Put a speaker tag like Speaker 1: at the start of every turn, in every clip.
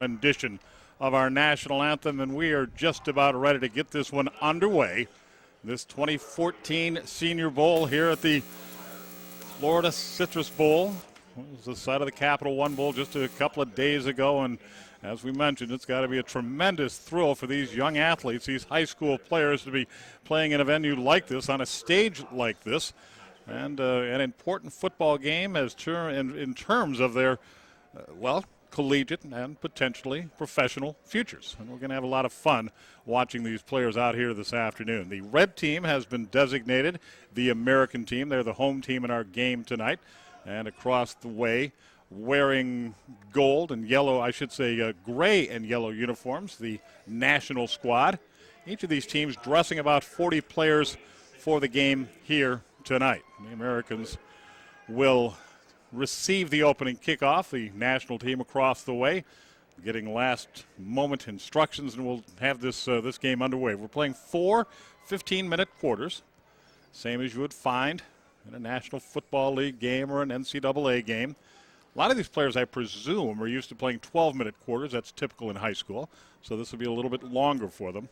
Speaker 1: rendition of our national anthem, and we are just about ready to get this one underway. This 2014 Senior Bowl here at the Florida Citrus Bowl. It was the site of the Capital One Bowl just a couple of days ago, and as we mentioned, it's got to be a tremendous thrill for these young athletes, these high school players, to be playing in a venue like this, on a stage like this, and an important football game in terms of their, collegiate and potentially professional futures. And we're going to have a lot of fun watching these players out here this afternoon. The red team has been designated the American team. They're the home team in our game tonight. And across the way, wearing gold and yellow, gray and yellow uniforms, the national squad. Each of these teams dressing about 40 players for the game here tonight. The Americans will receive the opening kickoff, the national team across the way, getting last-moment instructions, and we'll have this game underway. We're playing 4 15-minute quarters, same as you would find in a National Football League game or an NCAA game. A lot of these players, I presume, are used to playing 12-minute quarters. That's typical in high school, so this will be a little bit longer for them.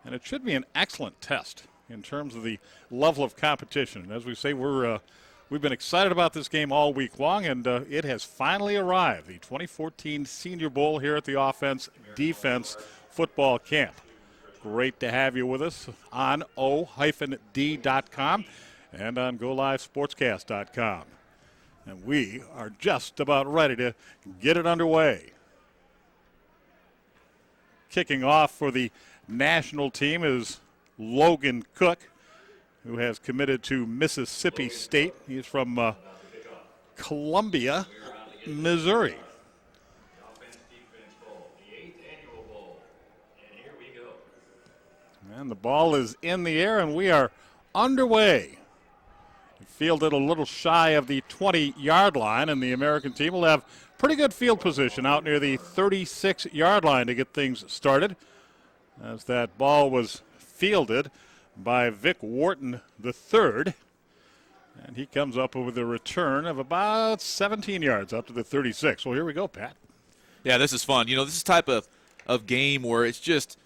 Speaker 1: And it should be an excellent test in terms of the level of competition. And as we say, we've been excited about this game all week long, and it has finally arrived, the 2014 Senior Bowl here at the Offense Defense Football Camp. Great to have you with us on o-d.com and on GoLiveSportscast.com. And we are just about ready to get it underway. Kicking off for the national team is Logan Cook, who has committed to Mississippi State. He's from Columbia, Missouri. And the ball is in the air, and we are underway. Fielded a little shy of the 20-yard line, and the American team will have pretty good field position out near the 36-yard line to get things started, as that ball was fielded by Vic Wharton III, and he comes up with a return of about 17 yards up to the 36. Well, here we go, Pat.
Speaker 2: Yeah, this is fun. You know, this is the type of game where it's just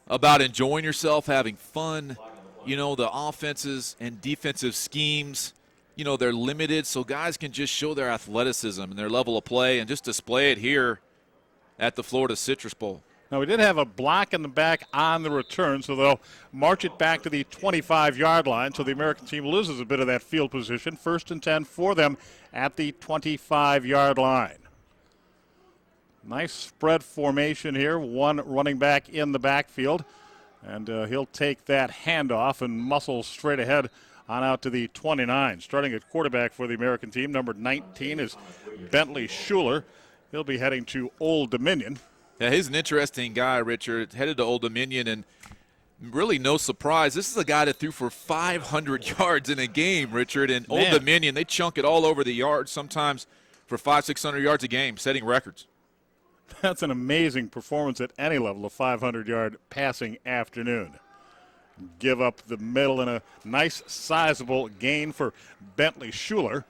Speaker 2: about enjoying yourself, having fun. You know, the offenses and defensive schemes, you know, they're limited, so guys can just show their athleticism and their level of play and just display it here at the Florida Citrus Bowl.
Speaker 1: Now, we did have a block in the back on the return, so they'll march it back to the 25-yard line, so the American team loses a bit of that field position. 1st and 10 for them at the 25-yard line. Nice spread formation here, one running back in the backfield, and he'll take that handoff and muscle straight ahead on out to the 29. Starting at quarterback for the American team, number 19 is Bentley Schuler. He'll be heading to Old Dominion.
Speaker 2: Yeah, he's an interesting guy, Richard, headed to Old Dominion, and really no surprise. This is a guy that threw for 500 yards in a game, Richard, and Old Dominion, they chunk it all over the yard, sometimes for 500-600 yards a game, setting records.
Speaker 1: That's an amazing performance at any level, a 500-yard passing afternoon. Give up the middle and a nice sizable gain for Bentley Schuler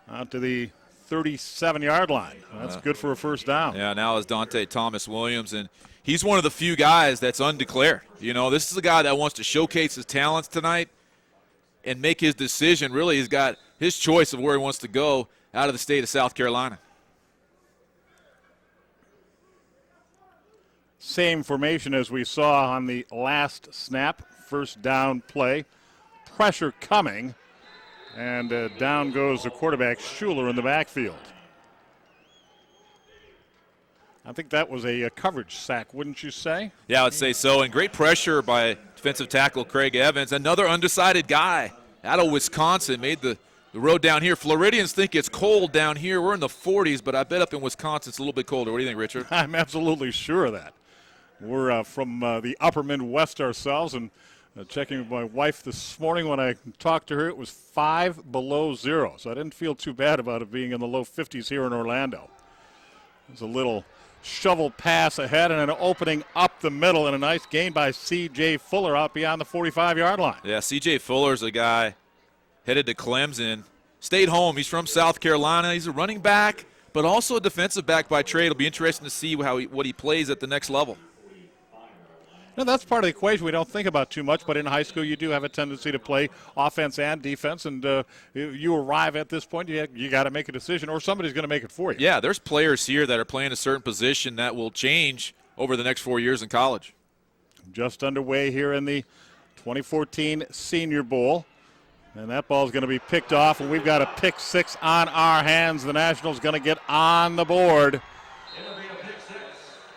Speaker 1: out to the 37-yard line. That's good for a first down.
Speaker 2: Yeah, now is Dante Thomas Williams, and he's one of the few guys that's undeclared. You know, this is a guy that wants to showcase his talents tonight and make his decision. Really, he's got his choice of where he wants to go out of the state of South Carolina.
Speaker 1: Same formation as we saw on the last snap, first down play. Pressure coming, and down goes the quarterback, Schuler, in the backfield. I think that was a coverage sack, wouldn't you say?
Speaker 2: Yeah, I would say so, and great pressure by defensive tackle Craig Evans, another undecided guy out of Wisconsin, made the road down here. Floridians think it's cold down here. We're in the 40s, but I bet up in Wisconsin it's a little bit colder. What do you think, Richard?
Speaker 1: I'm absolutely sure of that. We're from the upper Midwest ourselves, and checking with my wife this morning when I talked to her, it was 5 below zero, so I didn't feel too bad about it being in the low 50s here in Orlando. There's a little shovel pass ahead and an opening up the middle, and a nice gain by C.J. Fuller out beyond the 45-yard line.
Speaker 2: Yeah, C.J. Fuller's a guy headed to Clemson, stayed home. He's from South Carolina. He's a running back, but also a defensive back by trade. It'll be interesting to see what he plays at the next level.
Speaker 1: Now, that's part of the equation we don't think about too much, but in high school you do have a tendency to play offense and defense, and you arrive at this point, you got to make a decision, or somebody's going to make it for you.
Speaker 2: Yeah, there's players here that are playing a certain position that will change over the next 4 years in college.
Speaker 1: Just underway here in the 2014 Senior Bowl, and that ball is going to be picked off, and we've got a pick six on our hands. The Nationals going to get on the board.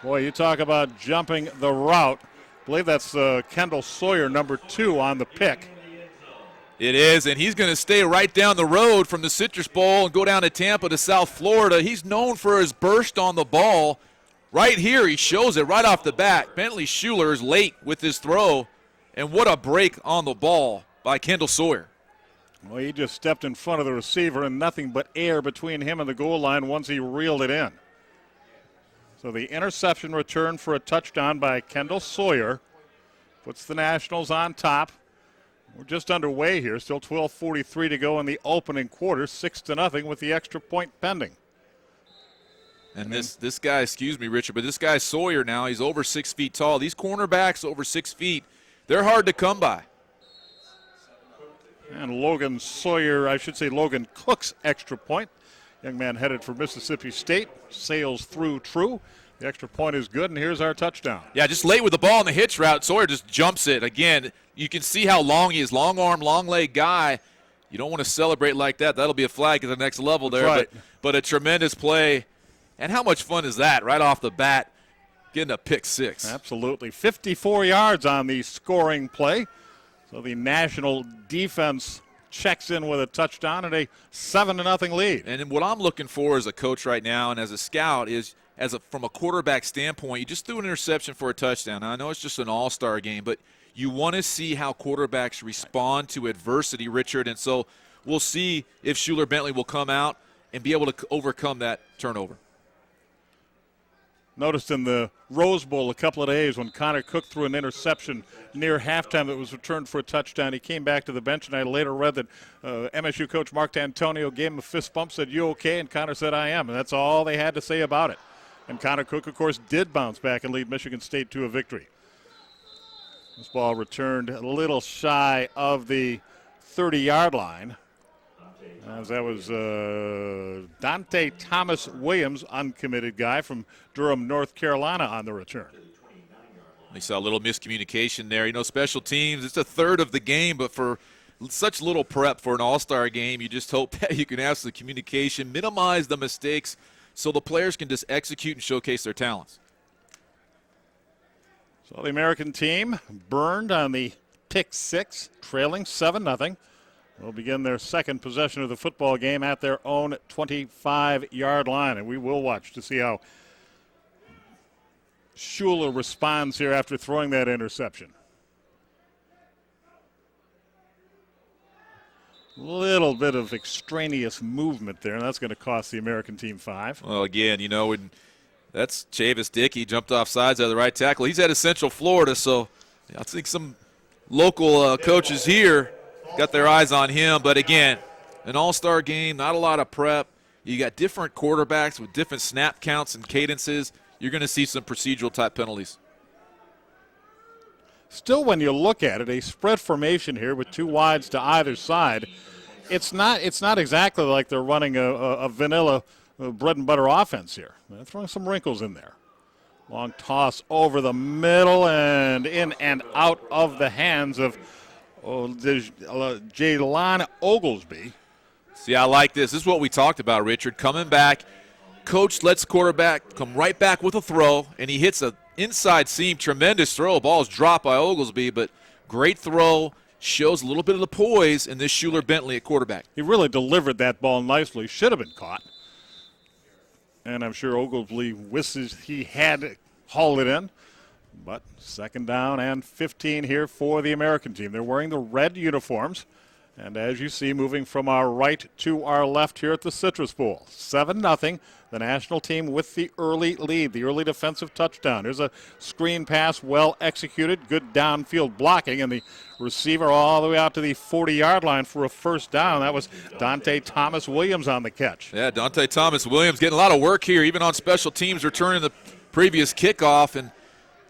Speaker 1: Boy, you talk about jumping the route. I believe that's Kendall Sawyer, number 2 on the pick.
Speaker 2: It is, and he's going to stay right down the road from the Citrus Bowl and go down to Tampa to South Florida. He's known for his burst on the ball. Right here, he shows it right off the bat. Bentley Schuler is late with his throw, and what a break on the ball by Kendall Sawyer.
Speaker 1: Well, he just stepped in front of the receiver, and nothing but air between him and the goal line once he reeled it in. So the interception return for a touchdown by Kendall Sawyer puts the Nationals on top. We're just underway here, still 12:43 to go in the opening quarter, 6-0 with the extra point pending.
Speaker 2: And this guy, excuse me, Richard, but this guy Sawyer now, he's over 6 feet tall. These cornerbacks over 6 feet, they're hard to come by.
Speaker 1: And Logan Cook's extra point. Young man headed for Mississippi State, sails through true. The extra point is good, and here's our touchdown.
Speaker 2: Yeah, just late with the ball in the hitch route. Sawyer just jumps it. Again, you can see how long he is. Long arm, long leg guy. You don't want to celebrate like that. That'll be a flag at the next level there.
Speaker 1: Right.
Speaker 2: But a tremendous play. And how much fun is that right off the bat, getting a pick six?
Speaker 1: Absolutely. 54 yards on the scoring play. So the National defense checks in with a touchdown and a 7-0 lead.
Speaker 2: And what I'm looking for as a coach right now and as a scout is, from a quarterback standpoint, you just threw an interception for a touchdown. Now, I know it's just an all-star game, but you want to see how quarterbacks respond to adversity, Richard. And so we'll see if Schuler Bentley will come out and be able to overcome that turnover.
Speaker 1: Noticed in the Rose Bowl a couple of days when Connor Cook threw an interception near halftime that was returned for a touchdown. He came back to the bench, and I later read that MSU coach Mark D'Antonio gave him a fist bump, said, "You okay?" And Connor said, "I am." And that's all they had to say about it. And Connor Cook, of course, did bounce back and lead Michigan State to a victory. This ball returned a little shy of the 30-yard line. As that was Dante Thomas Williams, uncommitted guy from Durham, North Carolina, on the return.
Speaker 2: We saw a little miscommunication there. You know, special teams, it's a third of the game, but for such little prep for an all-star game, you just hope that you can have some communication, minimize the mistakes so the players can just execute and showcase their talents.
Speaker 1: So the American team burned on the pick six, trailing 7-0. Will begin their second possession of the football game at their own 25-yard line, and we will watch to see how Schuler responds here after throwing that interception. Little bit of extraneous movement there, and that's going to cost the American team 5.
Speaker 2: Well, again, you know, that's Chavis Dickey, jumped off sides of the right tackle. He's out of Central Florida, so I think some local coaches here got their eyes on him. But, again, an all-star game, not a lot of prep. You got different quarterbacks with different snap counts and cadences. You're going to see some procedural-type penalties.
Speaker 1: Still, when you look at it, a spread formation here with two wides to either side, it's not exactly like they're running a vanilla bread and butter offense here. They're throwing some wrinkles in there. Long toss over the middle and in and out of the hands of Jalen Oglesby.
Speaker 2: See, I like this. This is what we talked about, Richard. Coming back, coach lets quarterback come right back with a throw, and he hits an inside seam, tremendous throw. Ball's dropped by Oglesby, but great throw. Shows a little bit of the poise in this Schuler Bentley at quarterback.
Speaker 1: He really delivered that ball nicely. Should have been caught. And I'm sure Oglesby wishes he had hauled it in. But second down and 15 here for the American team. They're wearing the red uniforms. And as you see, moving from our right to our left here at the Citrus Bowl, 7-0. The national team with the early lead, the early defensive touchdown. There's a screen pass, well executed, good downfield blocking, and the receiver all the way out to the 40-yard line for a first down. That was Dante Thomas Williams on the catch.
Speaker 2: Yeah, Dante Thomas Williams getting a lot of work here, even on special teams, returning the previous kickoff. And,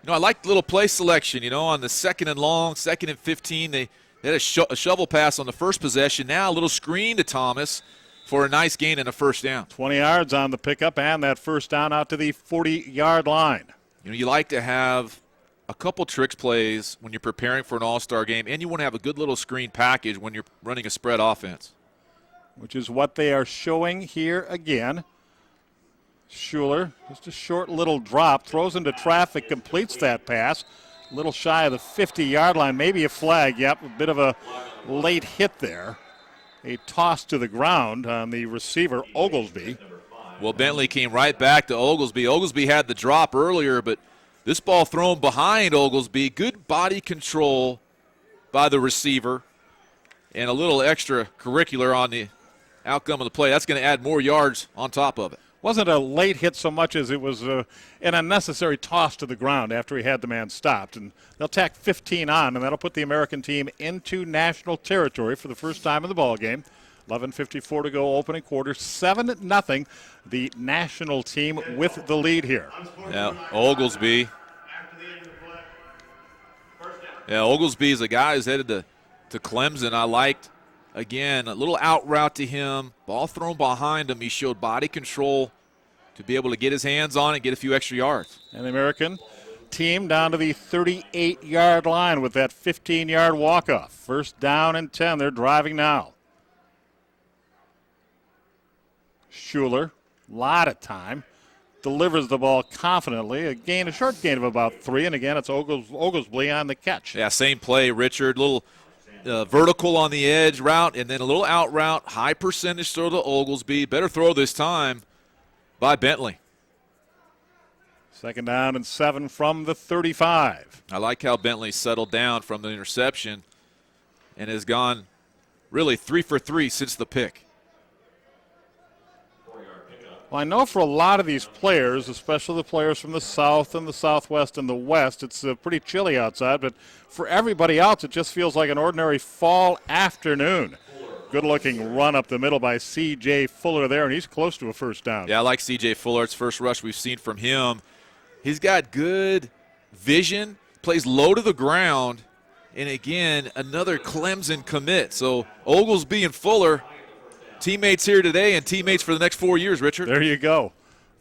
Speaker 2: I like the little play selection, on the 2nd and long, 2nd and 15. They had a shovel pass on the first possession. Now a little screen to Thomas for a nice gain and a first down.
Speaker 1: 20 yards on the pickup and that first down out to the 40-yard line.
Speaker 2: You like to have a couple tricks plays when you're preparing for an all-star game, and you want to have a good little screen package when you're running a spread offense.
Speaker 1: Which is what they are showing here again. Schuler, just a short little drop, throws into traffic, completes that pass. A little shy of the 50-yard line, maybe a flag. Yep, a bit of a late hit there. A toss to the ground on the receiver, Oglesby.
Speaker 2: Well, Bentley came right back to Oglesby. Oglesby had the drop earlier, but this ball thrown behind Oglesby. Good body control by the receiver and a little extracurricular on the outcome of the play. That's going to add more yards on top of it.
Speaker 1: Wasn't a late hit so much as it was an unnecessary toss to the ground after he had the man stopped. And they'll tack 15 on, and that'll put the American team into national territory for the first time in the ballgame. 11:54 to go, opening quarter, 7-0. The national team with the lead here.
Speaker 2: Yeah, Oglesby. Yeah, Oglesby is a guy who's headed to Clemson. I liked, again, a little out route to him. Ball thrown behind him. He showed body control to be able to get his hands on it and get a few extra yards.
Speaker 1: And the American team down to the 38-yard line with that 15-yard walk-off. First down and 10. They're driving now. Schuler, lot of time, delivers the ball confidently. A short gain of about 3, and again, it's Oglesby on the catch.
Speaker 2: Yeah, same play, Richard. Little vertical on the edge route, and then a little out route, high percentage throw to Oglesby. Better throw this time by Bentley.
Speaker 1: Second down and 7 from the 35.
Speaker 2: I like how Bentley settled down from the interception and has gone really 3 for 3 since the pick.
Speaker 1: Well, I know for a lot of these players, especially the players from the South and the Southwest and the West, it's pretty chilly outside, but for everybody else, it just feels like an ordinary fall afternoon. Good-looking run up the middle by C.J. Fuller there, and he's close to a first down.
Speaker 2: Yeah, I like C.J. Fuller. It's first rush we've seen from him. He's got good vision, plays low to the ground, and again, another Clemson commit. So Oglesby and Fuller, teammates here today and teammates for the next 4 years, Richard.
Speaker 1: There you go.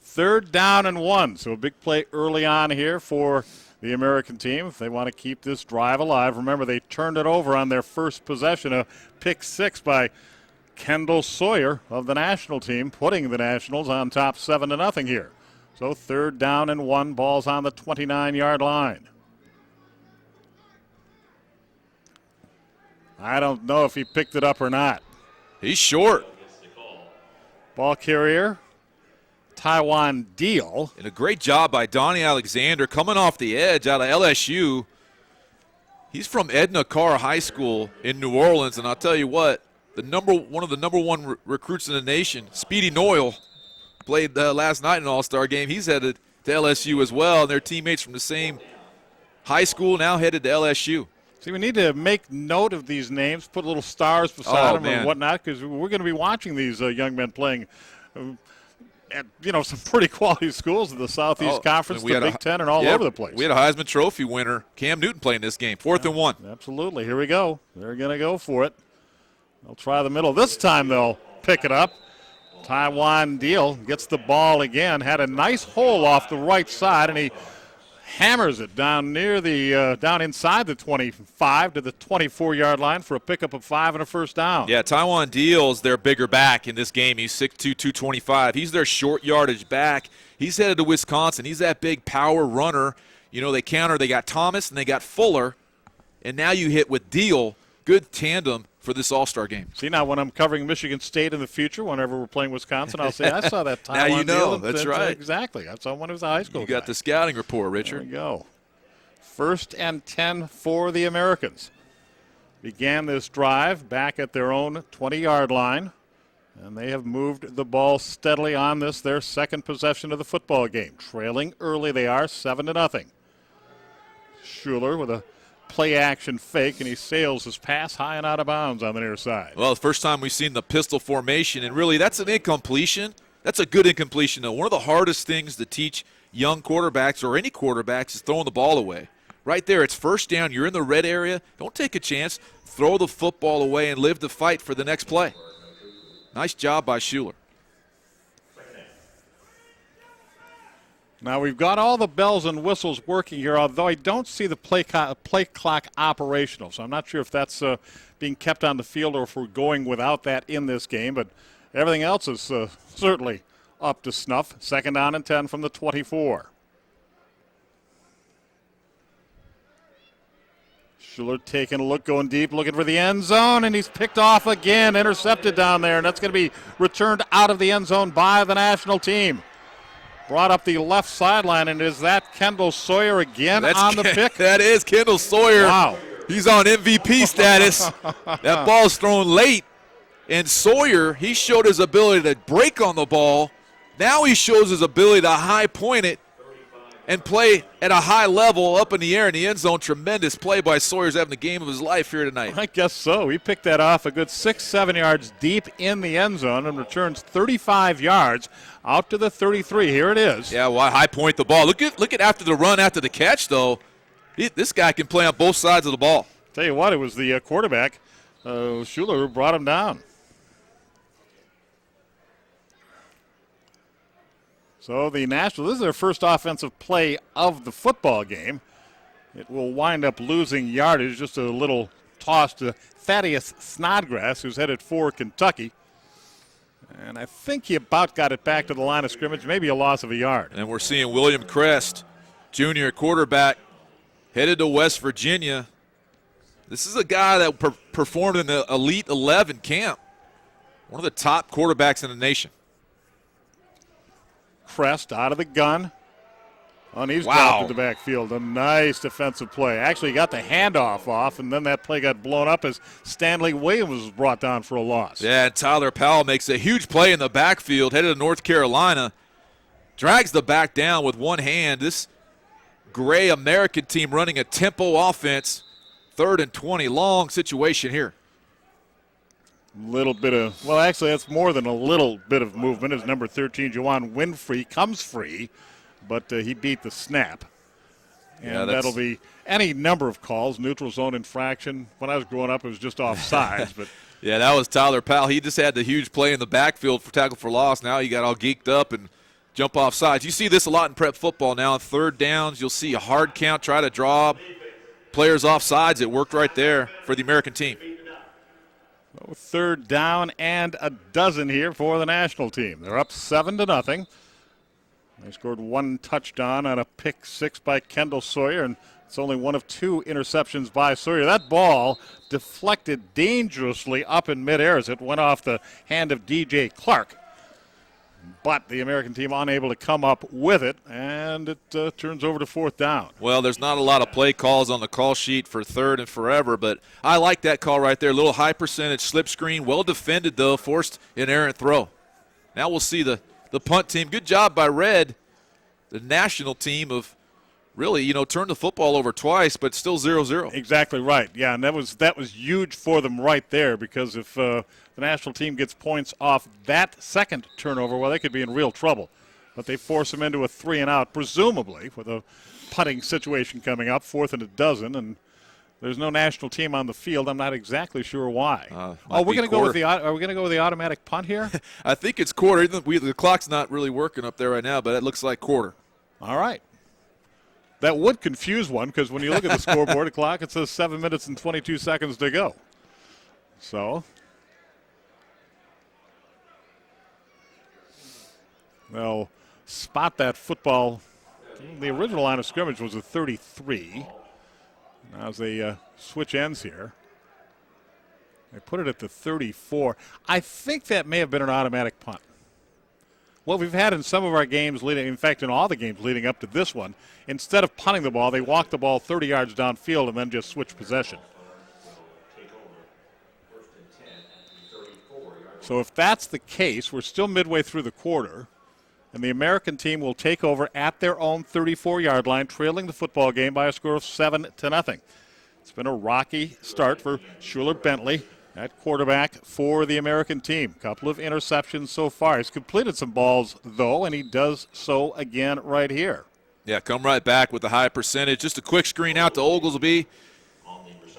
Speaker 1: Third down and 1. So a big play early on here for the American team if they want to keep this drive alive. Remember, they turned it over on their first possession, a pick 6 by Kendall Sawyer of the national team, putting the Nationals on top 7-0 here. So third down and 1, ball's on the 29-yard line. I don't know if he picked it up or not.
Speaker 2: He's short.
Speaker 1: Ball carrier, Taiwan Deal.
Speaker 2: And a great job by Donnie Alexander coming off the edge out of LSU. He's from Edna Carr High School in New Orleans, and I'll tell you what, one of the number one recruits in the nation, Speedy Noyle, played last night in an all-star game. He's headed to LSU as well, and they're teammates from the same high school, now headed to LSU.
Speaker 1: See, we need to make note of these names, put little stars beside them and whatnot, because we're going to be watching these young men playing at some pretty quality schools in the Southeast Conference, the Big Ten, and all over the place.
Speaker 2: We had a Heisman Trophy winner, Cam Newton, playing this game. 4th and 1.
Speaker 1: Absolutely. Here we go. They're going to go for it. They'll try the middle. This time they'll pick it up. Taiwan Deal gets the ball again. Had a nice hole off the right side, and he hammers it down near the down inside the 25 to the 24-yard line for a pickup of 5 and a first down.
Speaker 2: Yeah, Taiwan Deal's their bigger back in this game. He's 6'2", 225. He's their short yardage back. He's headed to Wisconsin. He's that big power runner. They counter. They got Thomas and they got Fuller, and now you hit with Deal. Good tandem for this all-star game.
Speaker 1: See, now when I'm covering Michigan State in the future, whenever we're playing Wisconsin, I'll say, I saw that Taiwan
Speaker 2: Now you know.
Speaker 1: Deal.
Speaker 2: That's right.
Speaker 1: Exactly. I saw one who was a high school
Speaker 2: You got
Speaker 1: guy.
Speaker 2: the scouting report, Richard.
Speaker 1: There we go. 1st and 10 for the Americans. began this drive back at their own 20-yard line, and they have moved the ball steadily on this, their second possession of the football game. Trailing early they are, 7-0. Schuler with a play-action fake, and he sails his pass high and out of bounds on the near side.
Speaker 2: Well, the first time we've seen the pistol formation, and really that's an incompletion. That's a good incompletion, though. One of the hardest things to teach young quarterbacks or any quarterbacks is throwing the ball away. Right there, it's first down. You're in the red area. Don't take a chance. Throw the football away and live to fight for the next play. Nice job by Schuler.
Speaker 1: Now we've got all the bells and whistles working here, although I don't see the play clock operational. So I'm not sure if that's being kept on the field or if we're going without that in this game. But everything else is certainly up to snuff. 2nd down and 10 from the 24. Schuler taking a look, going deep, looking for the end zone, and he's picked off again, intercepted down there, and that's going to be returned out of the end zone by the national team. Brought up the left sideline, and is that Kendall Sawyer again on the pick?
Speaker 2: That is Kendall Sawyer.
Speaker 1: Wow.
Speaker 2: He's on MVP status. That ball's thrown late, and Sawyer, he showed his ability to break on the ball. Now he shows his ability to high point it and play at a high level up in the air in the end zone. Tremendous play by Sawyer's having the game of his life here tonight.
Speaker 1: I guess so. He picked that off a good 6-7 yards deep in the end zone and returns 35 yards out to the 33. Here it is.
Speaker 2: Yeah, well, high point the ball. Look at after the run, after the catch, though. This guy can play on both sides of the ball.
Speaker 1: Tell you what, it was the quarterback, Schuler, who brought him down. So the Nationals, this is their first offensive play of the football game. It will wind up losing yardage, just a little toss to Thaddeus Snodgrass, who's headed for Kentucky. And I think he about got it back to the line of scrimmage, maybe a loss of a yard.
Speaker 2: And we're seeing William Crest, junior quarterback, headed to West Virginia. This is a guy that performed in the Elite 11 camp, one of the top quarterbacks in the nation.
Speaker 1: Crest out of the gun. And he's dropped in the backfield. A nice defensive play. Actually got the handoff off, and then that play got blown up as Stanley Williams was brought down for a loss.
Speaker 2: Yeah, and Tyler Powell makes a huge play in the backfield, headed to North Carolina. Drags the back down with one hand. This gray American team running a tempo offense. 3rd and 20, long situation here.
Speaker 1: Little bit of, well, actually, that's more than a little bit of movement as number 13, Juwan Winfrey, comes free, but he beat the snap. And that'll be any number of calls, neutral zone infraction. When I was growing up, it was just offsides. But
Speaker 2: yeah, that was Tyler Powell. He just had the huge play in the backfield for tackle for loss. Now he got all geeked up and jump off sides. You see this a lot in prep football now. On 3rd downs, you'll see a hard count, try to draw players off sides. It worked right there for the American team.
Speaker 1: 3rd down and a dozen here for the national team. They're up 7-0. They scored 1 touchdown on a pick 6 by Kendall Sawyer, and it's only one of 2 interceptions by Sawyer. That ball deflected dangerously up in midair as it went off the hand of DJ Clark. But the American team unable to come up with it, and it turns over to 4th down.
Speaker 2: Well, there's not a lot of play calls on the call sheet for 3rd and forever, but I like that call right there. A little high percentage slip screen, well defended though, forced an errant throw. Now we'll see the punt team. Good job by Red, the national team of really, turned the football over twice, but still 0-0.
Speaker 1: Exactly right. Yeah, and that was huge for them right there, because if the national team gets points off that second turnover, well, they could be in real trouble. But they force them into a 3-and-out, presumably, with a punting situation coming up, 4th and a dozen, and there's no national team on the field. I'm not exactly sure why. We're going to go with the. Are we going to go with the automatic punt here?
Speaker 2: I think it's quarter. The clock's not really working up there right now, but it looks like quarter.
Speaker 1: All right. That would confuse one, because when you look at the scoreboard, the clock, it says 7 minutes and 22 seconds to go. So they'll spot that football. The original line of scrimmage was a 33. Now as they switch ends here, they put it at the 34. I think that may have been an automatic punt. What we've had in some of our games in fact, in all the games leading up to this one, instead of punting the ball, they walk the ball 30 yards downfield and then just switch possession. So if that's the case, we're still midway through the quarter, and the American team will take over at their own 34-yard line, trailing the football game by a score of 7-0. It's been a rocky start for Schuler Bentley at quarterback for the American team. Couple of interceptions so far. He's completed some balls, though, and he does so again right here.
Speaker 2: Yeah, come right back with a high percentage. Just a quick screen out to Oglesby.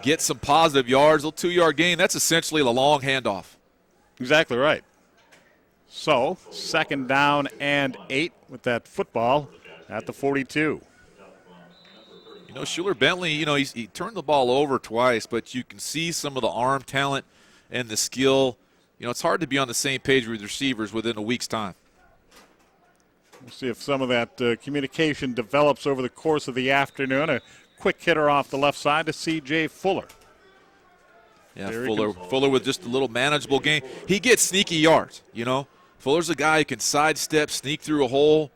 Speaker 2: Get some positive yards, a little 2-yard gain. That's essentially a long handoff.
Speaker 1: Exactly right. So, 2nd down and 8 with that football at the 42.
Speaker 2: You know, Schuler Bentley, he turned the ball over twice, but you can see some of the arm talent and the skill. It's hard to be on the same page with receivers within a week's time.
Speaker 1: We'll see if some of that communication develops over the course of the afternoon. A quick hitter off the left side to C.J. Fuller.
Speaker 2: Yeah, Fuller with just a little manageable game. He gets sneaky yards, Fuller's a guy who can sidestep, sneak through a hole.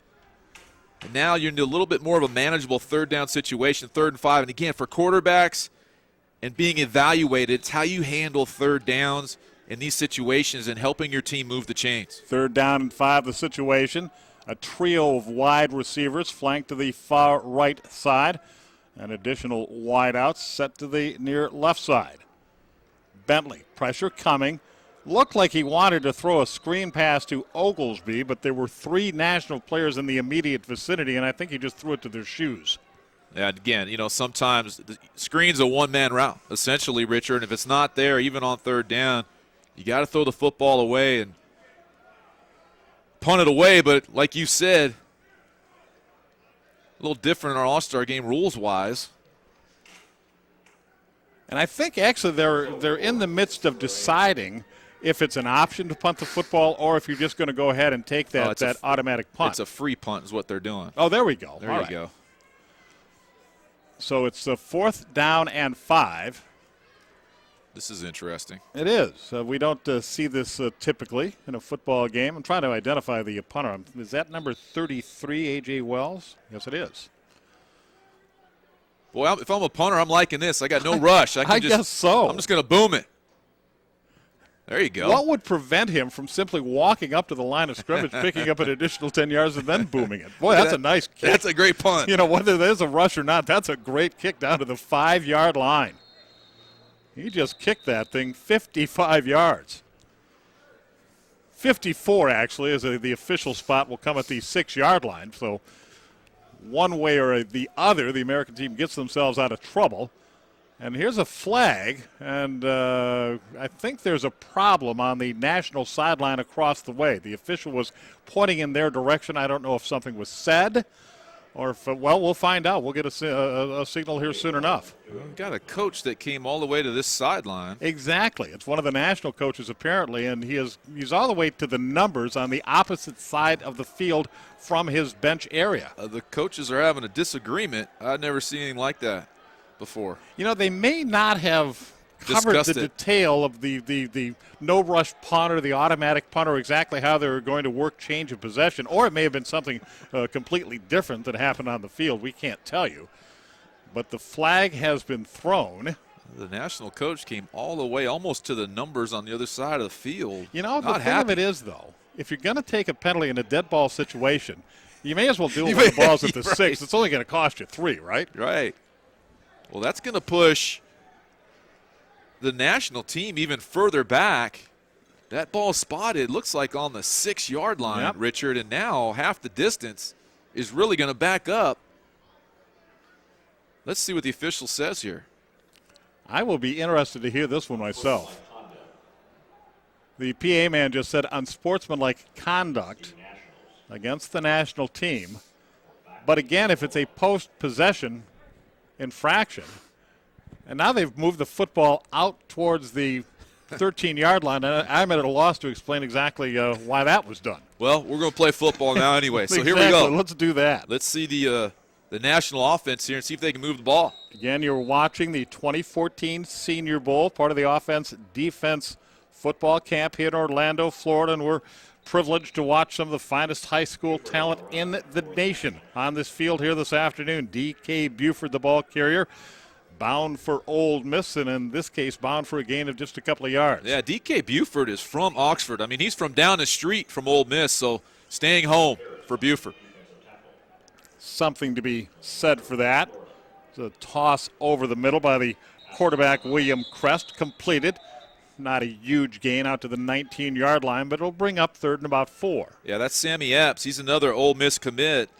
Speaker 2: And now you're in a little bit more of a manageable 3rd down situation, 3rd and 5. And again, for quarterbacks and being evaluated, it's how you handle 3rd downs in these situations and helping your team move the chains.
Speaker 1: 3rd down and 5, the situation. A trio of wide receivers flanked to the far right side. And additional wideouts set to the near left side. Bentley, pressure coming. Looked like he wanted to throw a screen pass to Oglesby, but there were 3 national players in the immediate vicinity, and I think he just threw it to their shoes.
Speaker 2: Yeah, again, sometimes the screen's a one-man route, essentially, Richard. And if it's not there, even on 3rd down, you got to throw the football away and punt it away. But like you said, a little different in our All-Star game rules-wise.
Speaker 1: And I think actually they're in the midst of deciding if it's an option to punt the football or if you're just going to go ahead and take that automatic punt.
Speaker 2: It's a free punt is what they're doing.
Speaker 1: Oh, there we go.
Speaker 2: There you go.
Speaker 1: So it's the 4th down and 5.
Speaker 2: This is interesting.
Speaker 1: It is. We don't see this typically in a football game. I'm trying to identify the punter. Is that number 33, A.J. Wells? Yes, it is.
Speaker 2: Boy, if I'm a punter, I'm liking this. I got no rush.
Speaker 1: I guess so.
Speaker 2: I'm just going to boom it. There you go.
Speaker 1: What would prevent him from simply walking up to the line of scrimmage, picking up an additional 10 yards, and then booming it? Boy, that's a nice kick.
Speaker 2: That's a great punt.
Speaker 1: Whether there's a rush or not, that's a great kick down to the 5-yard line. He just kicked that thing 55 yards. 54, actually, as the official spot will come at the 6-yard line. So one way or the other, the American team gets themselves out of trouble. And here's a flag, and I think there's a problem on the national sideline across the way. The official was pointing in their direction. I don't know if something was said or if, we'll find out. We'll get a signal here soon enough.
Speaker 2: We've got a coach that came all the way to this sideline.
Speaker 1: Exactly. It's one of the national coaches apparently, and he's all the way to the numbers on the opposite side of the field from his bench area.
Speaker 2: The coaches are having a disagreement. I've never seen anything like that before.
Speaker 1: They may not have covered the detail of the no-rush punt or the automatic punt or exactly how they were going to work change of possession, or it may have been something completely different that happened on the field. We can't tell you. But the flag has been thrown.
Speaker 2: The national coach came all the way almost to the numbers on the other side of the field.
Speaker 1: The thing of it is, though, if you're going to take a penalty in a dead ball situation, you may as well do it when the ball's at the 6. It's only going to cost you 3, right?
Speaker 2: Right. Well, that's going to push the national team even further back. That ball spotted, looks like on the 6-yard line, yep. Richard, and now half the distance is really going to back up. Let's see what the official says here.
Speaker 1: I will be interested to hear this one myself. The PA man just said unsportsmanlike conduct against the national team. But again, if it's a post-possession infraction, and now they've moved the football out towards the 13-yard line, and I'm at a loss to explain exactly why that was done.
Speaker 2: Well, we're going to play football now anyway, so
Speaker 1: exactly.
Speaker 2: Here we go.
Speaker 1: Let's do that.
Speaker 2: Let's see the national offense here and see if they can move the ball.
Speaker 1: Again, you're watching the 2014 Senior Bowl, part of the offense-defense football camp here in Orlando, Florida, and we're privileged to watch some of the finest high school talent in the nation on this field here this afternoon. D.K. Buford, the ball carrier. bound for Ole Miss, and in this case, bound for a gain of just a couple of yards.
Speaker 2: Yeah, DK Buford is from Oxford. I mean, he's from down the street from Ole Miss, so staying home for Buford.
Speaker 1: Something to be said for that. It's a toss over the middle by the quarterback, William Crest, completed. Not a huge gain out to the 19-yard line, but it'll bring up third and about 4.
Speaker 2: Yeah, that's Sammy Epps. He's another Ole Miss commit.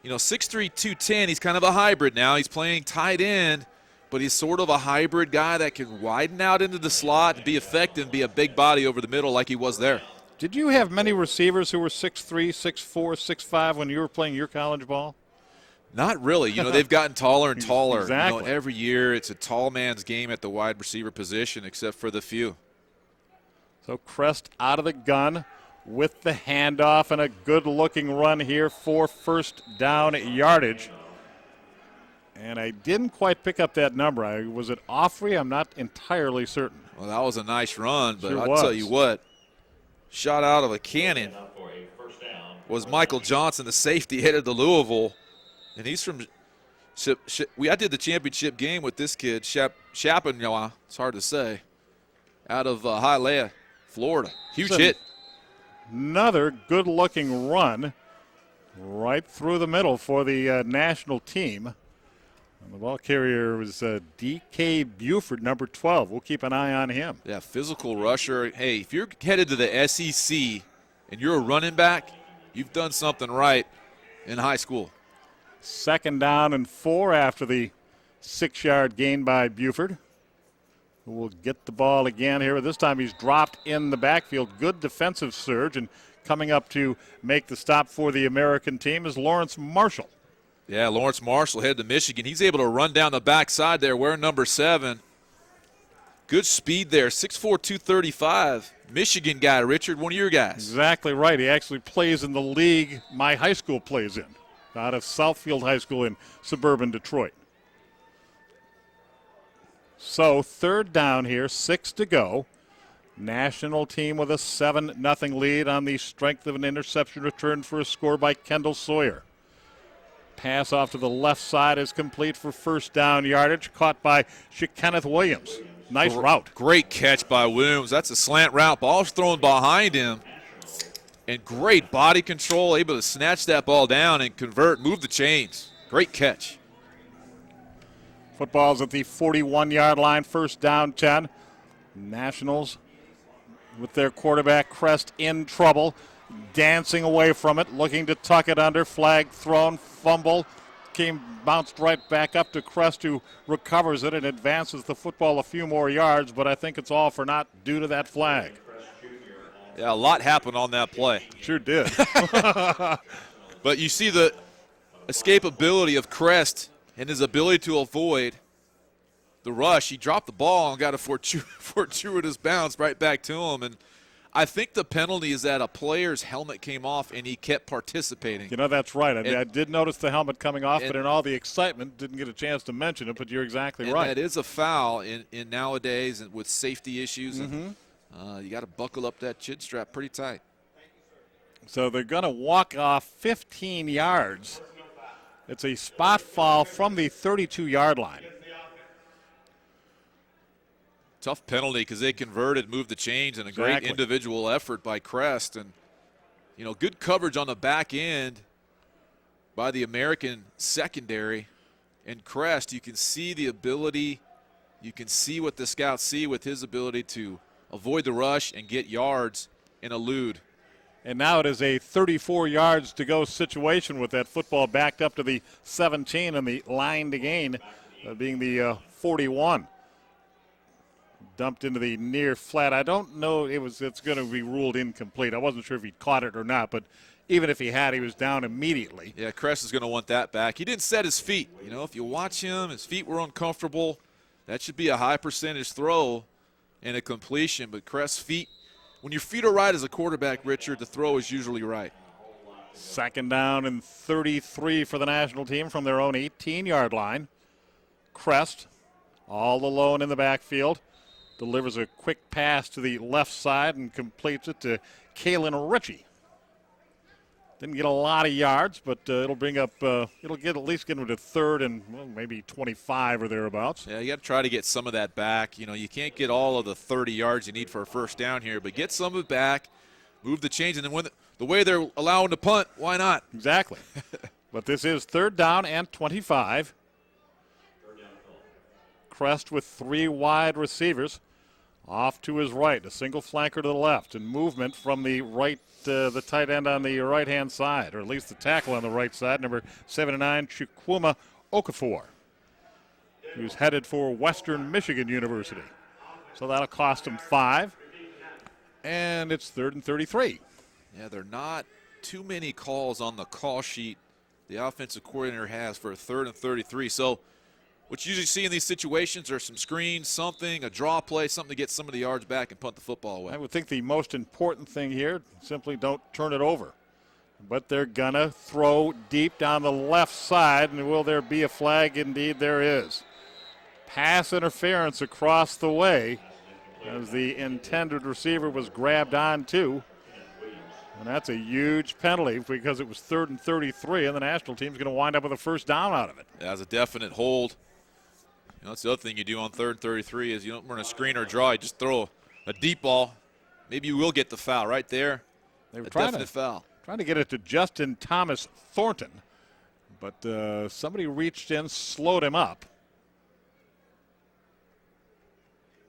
Speaker 2: 6'3", 210. He's kind of a hybrid now. He's playing tight end, but he's sort of a hybrid guy that can widen out into the slot and be effective and be a big body over the middle like he was there.
Speaker 1: Did you have many receivers who were 6'3", 6'4", 6'5" when you were playing your college ball?
Speaker 2: Not really. They've gotten taller and taller.
Speaker 1: Exactly.
Speaker 2: Every year it's a tall man's game at the wide receiver position except for the few.
Speaker 1: So Crest out of the gun with the handoff and a good-looking run here for first down yardage. And I didn't quite pick up that number. Was it Offrey? I'm not entirely certain.
Speaker 2: Well, that was a nice run, but
Speaker 1: Sure
Speaker 2: I'll
Speaker 1: was.
Speaker 2: tell you what, shot out of a cannon was Michael Johnson, the safety, headed to Louisville. And he's from I did the championship game with this kid, Chappanois, it's hard to say, out of Hialeah, Florida. Huge hit.
Speaker 1: Another good-looking run right through the middle for the national team. And the ball carrier was D.K. Buford, number 12. We'll keep an eye on him.
Speaker 2: Yeah, physical rusher. Hey, if you're headed to the SEC and you're a running back, you've done something right in high school.
Speaker 1: 2nd down and 4 after the 6-yard gain by Buford. We'll get the ball again here. This time he's dropped in the backfield. Good defensive surge, and coming up to make the stop for the American team is Lawrence Marshall.
Speaker 2: Yeah, Lawrence Marshall headed to Michigan. He's able to run down the backside there wearing number 7. Good speed there, 6'4", 235. Michigan guy, Richard, one of your guys.
Speaker 1: Exactly right. He actually plays in the league my high school plays in, out of Southfield High School in suburban Detroit. So 3rd down here, 6 to go. National team with a 7-0 lead on the strength of an interception return for a score by Kendall Sawyer. Pass off to the left side is complete for first down yardage, caught by Kenneth Williams. Nice route.
Speaker 2: Great catch by Williams. That's a slant route. Ball's thrown behind him. And great body control, able to snatch that ball down and convert, move the chains. Great catch.
Speaker 1: Football's at the 41-yard line, first down 10. Nationals with their quarterback Crest in trouble, dancing away from it, looking to tuck it under, flag thrown, fumble, bounced right back up to Crest, who recovers it and advances the football a few more yards, but I think it's all for naught due to that flag.
Speaker 2: Yeah, a lot happened on that play.
Speaker 1: Sure did.
Speaker 2: But you see the escapability of Crest and his ability to avoid the rush. He dropped the ball and got a fortuitous bounce right back to him. And I think the penalty is that a player's helmet came off and he kept participating.
Speaker 1: That's right. I did notice the helmet coming off, but in all the excitement, didn't get a chance to mention it, but you're exactly right.
Speaker 2: That is a foul in nowadays and with safety issues.
Speaker 1: Mm-hmm.
Speaker 2: And, you got to buckle up that chin strap pretty tight.
Speaker 1: So they're going to walk off 15 yards. It's a spot foul from the 32-yard line.
Speaker 2: Tough penalty because they converted, moved the chains, and a great individual effort by Crest. And, good coverage on the back end by the American secondary. And Crest, you can see the ability, you can see what the scouts see with his ability to avoid the rush and get yards and elude.
Speaker 1: And now it is a 34 yards to go situation with that football backed up to the 17 and the line to gain being the 41. Dumped into the near flat. I don't know it's going to be ruled incomplete. I wasn't sure if he caught it or not, but even if he had, he was down immediately.
Speaker 2: Yeah, Crest is going to want that back. He didn't set his feet. If you watch him, his feet were uncomfortable. That should be a high percentage throw and a completion, but Crest's feet, when your feet are right as a quarterback, Richard, the throw is usually right.
Speaker 1: 2nd down and 33 for the national team from their own 18-yard line. Crest all alone in the backfield. Delivers a quick pass to the left side and completes it to Kalen Ritchie. Didn't get a lot of yards, but it'll bring up, it'll get at least get him to third and maybe 25 or thereabouts.
Speaker 2: Yeah, you got to try to get some of that back. You know, you can't get all of the 30 yards you need for a first down here, but get some of it back, move the chains, and then when the way they're allowing to punt, why not?
Speaker 1: Exactly. But this is 3rd down and 25. Crest with 3 wide receivers. Off to his right, a single flanker to the left, and movement from the right, the tight end on the right-hand side, or at least the tackle on the right side, number 79, Chukwuma Okafor, who's headed for Western Michigan University. So that'll cost him 5, and it's 3rd and 33.
Speaker 2: Yeah, there are not too many calls on the call sheet the offensive coordinator has for a 3rd and 33. So what you usually see in these situations are some screens, something, a draw play, something to get some of the yards back and punt the football away.
Speaker 1: I would think the most important thing here, simply don't turn it over. But they're going to throw deep down the left side, and will there be a flag? Indeed, there is. Pass interference across the way as the intended receiver was grabbed onto. And that's a huge penalty because it was 3rd and 33, and the national team's going to wind up with a first down out of it.
Speaker 2: Yeah, that's a definite hold. You know, that's the other thing you do on 3rd and 33 is you don't run a screen or a draw. You just throw a deep ball. Maybe you will get the foul right there.
Speaker 1: They were
Speaker 2: a
Speaker 1: trying
Speaker 2: definite foul.
Speaker 1: Trying to get it to Justin Thomas Thornton, but somebody reached in, slowed him up.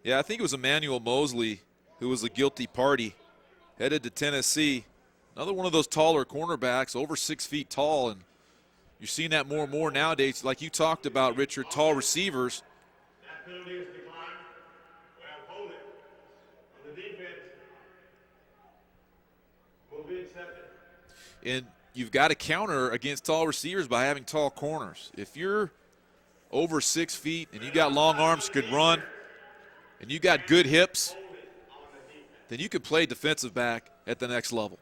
Speaker 2: Yeah, I think it was Emmanuel Mosley who was the guilty party, headed to Tennessee. Another one of those taller cornerbacks, over 6 feet tall, and you're seeing that more and more nowadays. Like you talked about, Richard, tall receivers.
Speaker 3: That penalty is declined. Well, hold it. On the defense, will be accepted.
Speaker 2: And you've got to counter against tall receivers by having tall corners. If you're over 6 feet and you got long arms, could run, and you got good hips, then you can play defensive back at the next level.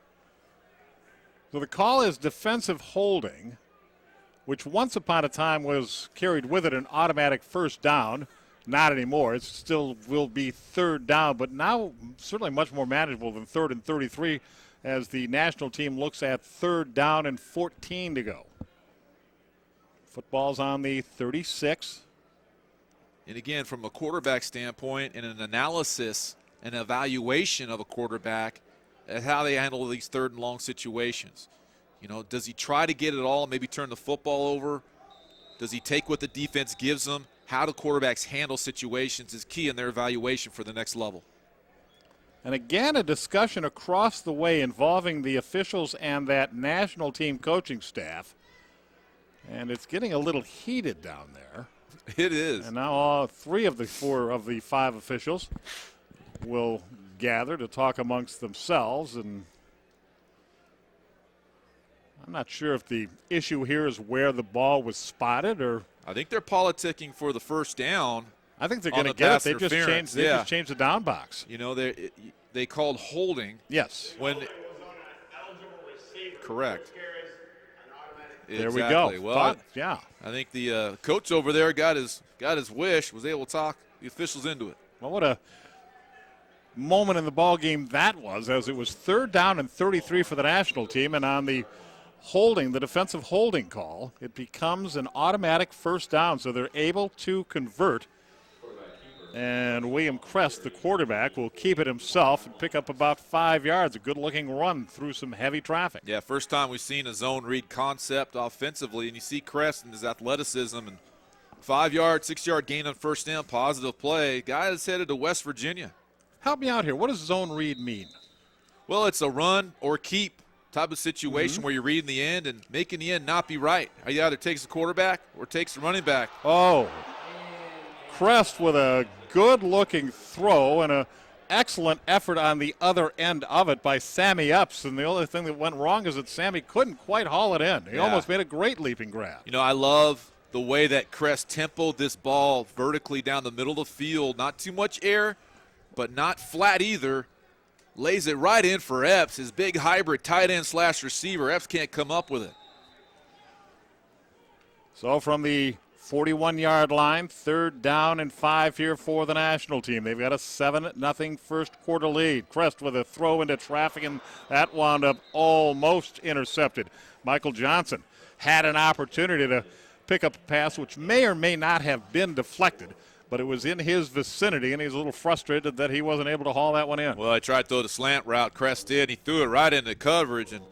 Speaker 1: So the call is defensive holding, which once upon a time was carried with it an automatic first down. Not anymore. It still will be 3rd down, but now certainly much more manageable than 3rd and 33 as the national team looks at 3rd down and 14 to go. Football's on the 36.
Speaker 2: And again, from a quarterback standpoint and an analysis and evaluation of a quarterback at how they handle these 3rd and long situations. You know, does he try to get it all, maybe turn the football over? Does he take what the defense gives him? How do quarterbacks handle situations is key in their evaluation for the next level.
Speaker 1: And again, a discussion across the way involving the officials and that national team coaching staff. And it's getting a little heated down there.
Speaker 2: It is.
Speaker 1: And now all 3 of the 4 of the 5 officials will gather to talk amongst themselves, and I'm not sure if the issue here is where the ball was spotted, or
Speaker 2: I think they're politicking for the first down.
Speaker 1: I think they're going to get it. They just changed the down box.
Speaker 2: You know, they called holding.
Speaker 1: Yes.
Speaker 2: When correct.
Speaker 1: There
Speaker 2: exactly.
Speaker 1: we go.
Speaker 2: Well,
Speaker 1: yeah.
Speaker 2: I think the coach over there got his wish, was able to talk the officials into it.
Speaker 1: Well, what a moment in the ball game that was, as it was 3rd down and 33 for the national team, and on the holding, the defensive holding call, it becomes an automatic first down, so they're able to convert. And William Crest, the quarterback, will keep it himself and pick up about 5 yards. A good-looking run through some heavy traffic.
Speaker 2: Yeah, first time we've seen a zone read concept offensively, and you see Crest and his athleticism and 5 yard, 6 yard gain on first down, positive play. Guy is headed to West Virginia.
Speaker 1: Help me out here. What does zone read mean?
Speaker 2: Well, it's a run or keep type of situation where you're reading the end and making the end not be right. He either takes the quarterback or takes the running back.
Speaker 1: Oh, Crest with a good-looking throw and an excellent effort on the other end of it by Sammy Epps. And the only thing that went wrong is that Sammy couldn't quite haul it in. He almost made a great leaping grab.
Speaker 2: You know, I love the way that Crest tempoed this ball vertically down the middle of the field. Not too much air, but not flat either. Lays it right in for Epps, his big hybrid tight end / receiver. Epps can't come up with it.
Speaker 1: So from the 41-yard line, 3rd down and 5 here for the national team. They've got a 7-0 first quarter lead. Crest with a throw into traffic, and that wound up almost intercepted. Michael Johnson had an opportunity to pick up a pass which may or may not have been deflected, but it was in his vicinity, and he's a little frustrated that he wasn't able to haul that one in.
Speaker 2: Well, I tried to throw the slant route. Crest did. He threw it right into coverage, and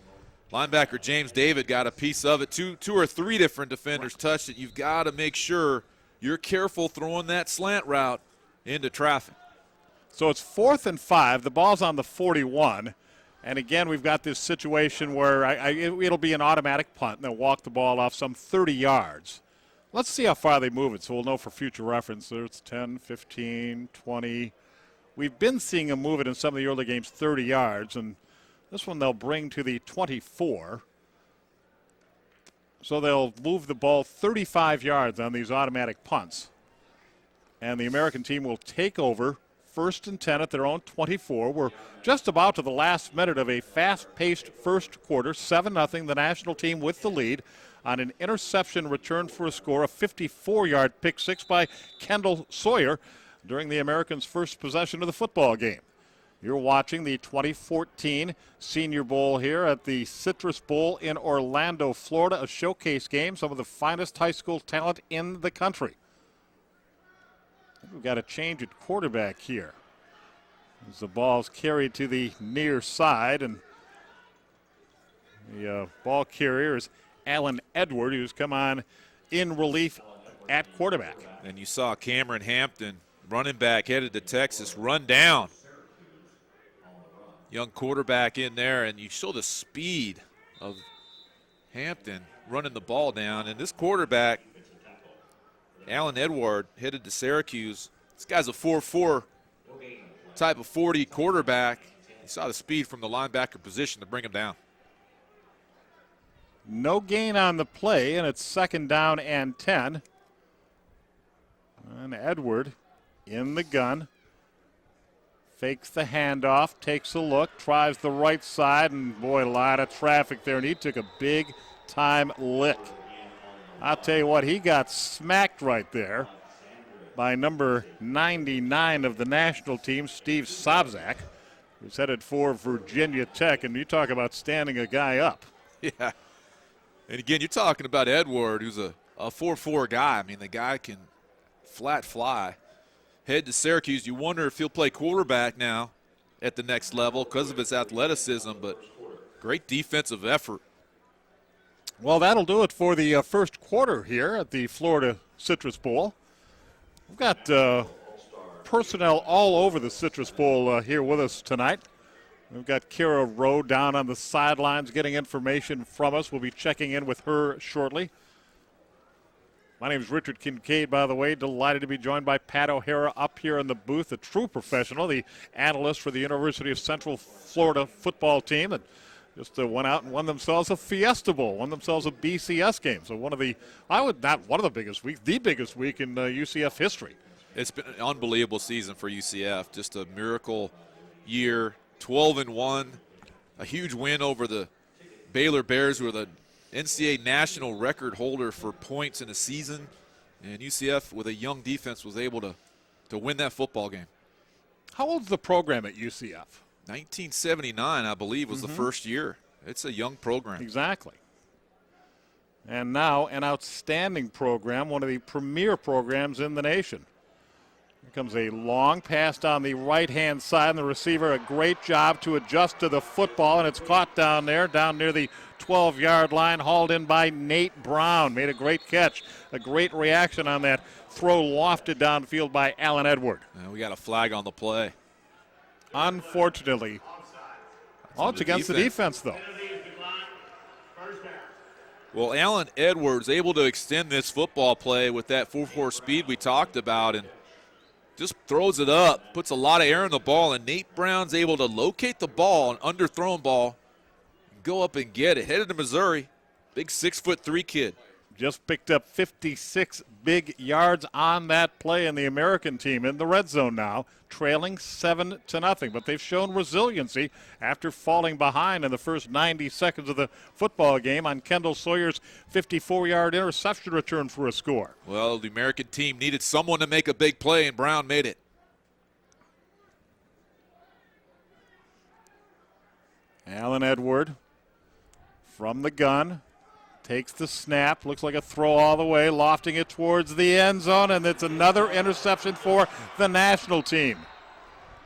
Speaker 2: linebacker James David got a piece of it. Two or three different defenders touched it. You've got to make sure you're careful throwing that slant route into traffic.
Speaker 1: So it's 4th and 5. The ball's on the 41. And again, we've got this situation where it'll be an automatic punt, and they'll walk the ball off some 30 yards. Let's see how far they move it so we'll know for future reference. There's 10, 15, 20. We've been seeing them move it in some of the early games 30 yards, and this one they'll bring to the 24. So they'll move the ball 35 yards on these automatic punts. And the American team will take over 1st and 10 at their own 24. We're just about to the last minute of a fast-paced first quarter. 7-0, the national team with the lead on an interception return for a score, a 54-yard pick six by Kendall Sawyer during the Americans' first possession of the football game. You're watching the 2014 Senior Bowl here at the Citrus Bowl in Orlando, Florida, a showcase game, some of the finest high school talent in the country. We've got a change at quarterback here as the ball's carried to the near side, and the ball carrier is Alan Edward, who's come on in relief at quarterback.
Speaker 2: And you saw Cameron Hampton, running back headed to Texas, run down. Young quarterback in there, and you saw the speed of Hampton running the ball down. And this quarterback, Alan Edward, headed to Syracuse. This guy's a 4.4 type of 40 quarterback. You saw the speed from the linebacker position to bring him down.
Speaker 1: No gain on the play, and it's 2nd down and 10. And Edward in the gun. Fakes the handoff, takes a look, tries the right side, and boy, a lot of traffic there, and he took a big-time lick. I'll tell you what, he got smacked right there by number 99 of the national team, Steve Sobzak, who's headed for Virginia Tech, and you talk about standing a guy up.
Speaker 2: Yeah. And again, you're talking about Edward, who's a 4.4 guy. I mean, the guy can flat fly. Head to Syracuse. You wonder if he'll play quarterback now at the next level because of his athleticism, but great defensive effort.
Speaker 1: Well, that'll do it for the first quarter here at the Florida Citrus Bowl. We've got personnel all over the Citrus Bowl here with us tonight. We've got Kara Rowe down on the sidelines getting information from us. We'll be checking in with her shortly. My name is Richard Kincaid, by the way. Delighted to be joined by Pat O'Hara up here in the booth, a true professional, the analyst for the University of Central Florida football team that just went out and won themselves a Fiesta Bowl, won themselves a BCS game. So the biggest week in UCF history.
Speaker 2: It's been an unbelievable season for UCF, just a miracle year, 12-1, a huge win over the Baylor Bears, who are the NCAA national record holder for points in a season, and UCF with a young defense was able to win that football game.
Speaker 1: How old's the program at UCF?
Speaker 2: 1979, I believe, was the first year. It's a young program.
Speaker 1: Exactly. And now an outstanding program, one of the premier programs in the nation. Here comes a long pass down the right-hand side, and the receiver, a great job to adjust to the football, and it's caught down near the 12-yard line, hauled in by Nate Brown. Made a great catch, a great reaction on that throw lofted downfield by Alan Edward.
Speaker 2: And we got a flag on the play.
Speaker 1: Unfortunately. It's against the defense, though.
Speaker 2: Well, Alan Edwards able to extend this football play with that 4.4 speed we talked about, and just throws it up, puts a lot of air in the ball, and Nate Brown's able to locate the ball, an underthrown ball, and go up and get it. Headed to Missouri, big 6'3" kid.
Speaker 1: just picked up 56 big yards on that play, and the American team in the red zone now, trailing 7-0. But they've shown resiliency after falling behind in the first 90 seconds of the football game on Kendall Sawyer's 54-yard interception return for a score.
Speaker 2: Well, the American team needed someone to make a big play, and Brown made it.
Speaker 1: Allen Edward from the gun. Takes the snap, looks like a throw all the way, lofting it towards the end zone, and it's another interception for the national team.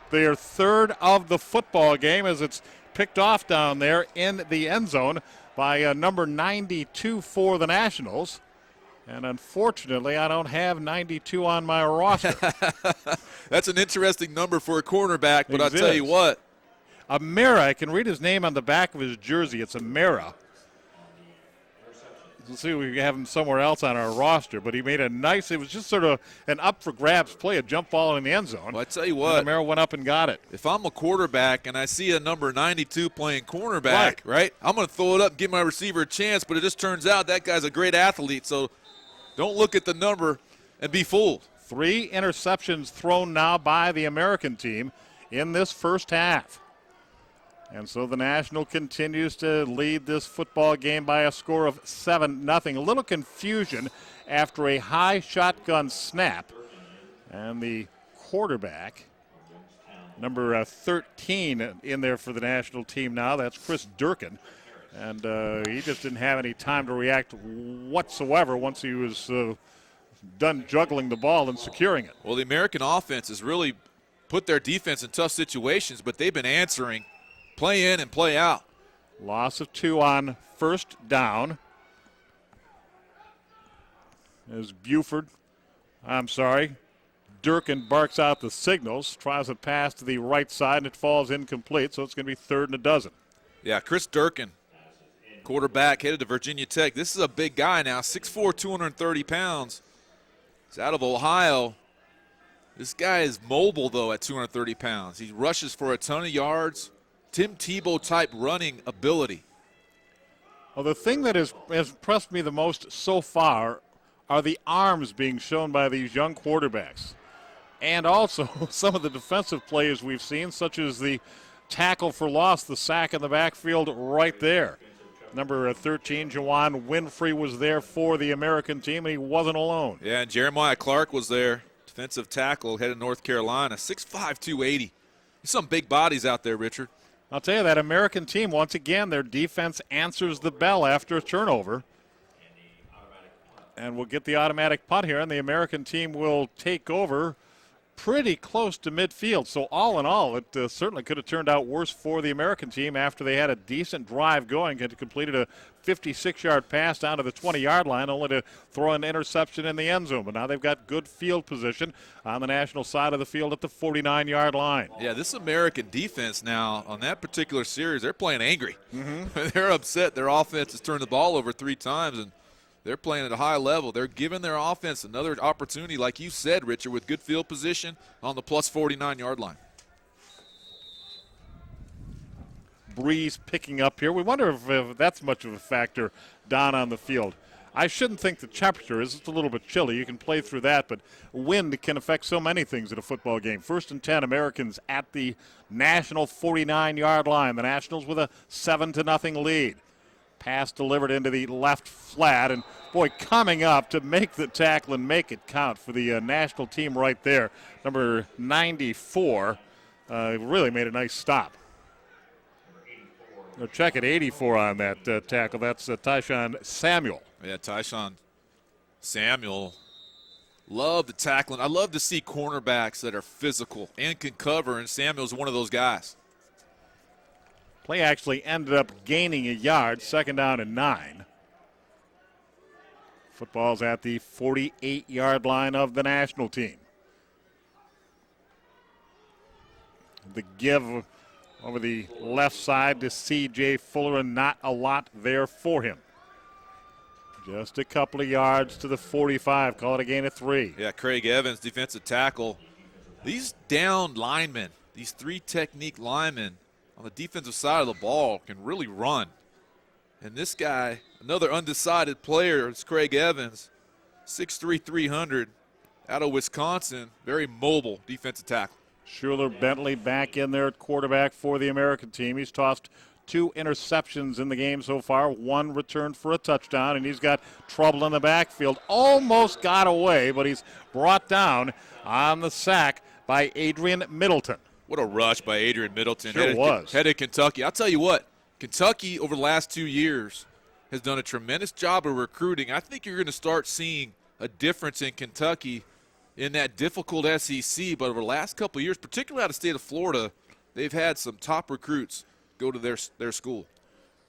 Speaker 1: Their third of the football game as it's picked off down there in the end zone by number 92 for the Nationals. And unfortunately, I don't have 92 on my roster.
Speaker 2: That's an interesting number for a cornerback, but I'll tell you what.
Speaker 1: Amera, I can read his name on the back of his jersey. It's Amera. Let's see if we have him somewhere else on our roster, but he made a nice, it was just sort of an up-for-grabs play, a jump ball in the end zone.
Speaker 2: Well, I tell you what.
Speaker 1: Amera went up and got it.
Speaker 2: If I'm a quarterback and I see a number 92 playing cornerback, right, I'm going to throw it up and give my receiver a chance, but it just turns out that guy's a great athlete, so don't look at the number and be fooled.
Speaker 1: 3 interceptions thrown now by the American team in this first half. And so the National continues to lead this football game by a score of 7-0. A little confusion after a high shotgun snap. And the quarterback, number 13 in there for the national team now, that's Chris Durkin. And he just didn't have any time to react whatsoever once he was done juggling the ball and securing it.
Speaker 2: Well, the American offense has really put their defense in tough situations, but they've been answering play in and play out.
Speaker 1: Loss of 2 on first down. As Durkin barks out the signals, tries a pass to the right side, and it falls incomplete, so it's going to be 3rd and 12.
Speaker 2: Yeah, Chris Durkin, quarterback, headed to Virginia Tech. This is a big guy now, 6'4", 230 pounds. He's out of Ohio. This guy is mobile, though, at 230 pounds. He rushes for a ton of yards. Tim Tebow-type running ability.
Speaker 1: Well, the thing that has impressed me the most so far are the arms being shown by these young quarterbacks. And also some of the defensive plays we've seen, such as the tackle for loss, the sack in the backfield right there. Number 13, Juwan Winfrey, was there for the American team, and he wasn't alone.
Speaker 2: Yeah, and Jeremiah Clark was there, defensive tackle, headed to North Carolina, 6'5", 280. There's some big bodies out there, Richard.
Speaker 1: I'll tell you, that American team, once again, their defense answers the bell after a turnover. And we'll get the automatic punt here, and the American team will take over pretty close to midfield. So all in all, it certainly could have turned out worse for the American team after they had a decent drive going, had completed a 56-yard pass down to the 20-yard line, only to throw an interception in the end zone. But now they've got good field position on the national side of the field at the 49-yard line.
Speaker 2: Yeah, this American defense now, on that particular series, they're playing angry. They're upset. Their offense has turned the ball over 3 times, and they're playing at a high level. They're giving their offense another opportunity, like you said, Richard, with good field position on the plus 49-yard line.
Speaker 1: Breeze picking up here. We wonder if that's much of a factor down on the field. I shouldn't think the temperature is. It's a little bit chilly. You can play through that, but wind can affect so many things in a football game. 1st and 10, Americans at the national 49-yard line. The Nationals with a 7-0 lead. Pass delivered into the left flat, and boy, coming up to make the tackle and make it count for the national team right there. Number 94 really made a nice stop. Check it, 84 on that tackle. That's Tyshawn Samuel.
Speaker 2: Yeah, Tyshawn Samuel. Love the tackling. I love to see cornerbacks that are physical and can cover, and Samuel's one of those guys.
Speaker 1: Play actually ended up gaining a yard, 2nd down and 9. Football's at the 48-yard line of the national team. The give over the left side to C.J. Fuller, and not a lot there for him. Just a couple of yards to the 45. Call it a gain of 3.
Speaker 2: Yeah, Craig Evans, defensive tackle. These downed linemen, these 3 technique linemen on the defensive side of the ball can really run. And this guy, another undecided player, is Craig Evans, 6'3", 300, out of Wisconsin. Very mobile defensive tackle.
Speaker 1: Schuler Bentley back in there at quarterback for the American team. He's tossed 2 interceptions in the game so far, 1 returned for a touchdown, and he's got trouble in the backfield. Almost got away, but he's brought down on the sack by Adrian Middleton.
Speaker 2: What a rush by Adrian Middleton.
Speaker 1: Sure was.
Speaker 2: Headed Kentucky. I'll tell you what, Kentucky over the last 2 years has done a tremendous job of recruiting. I think you're going to start seeing a difference in Kentucky in that difficult SEC, but over the last couple of years, particularly out of the state of Florida, they've had some top recruits go to their school.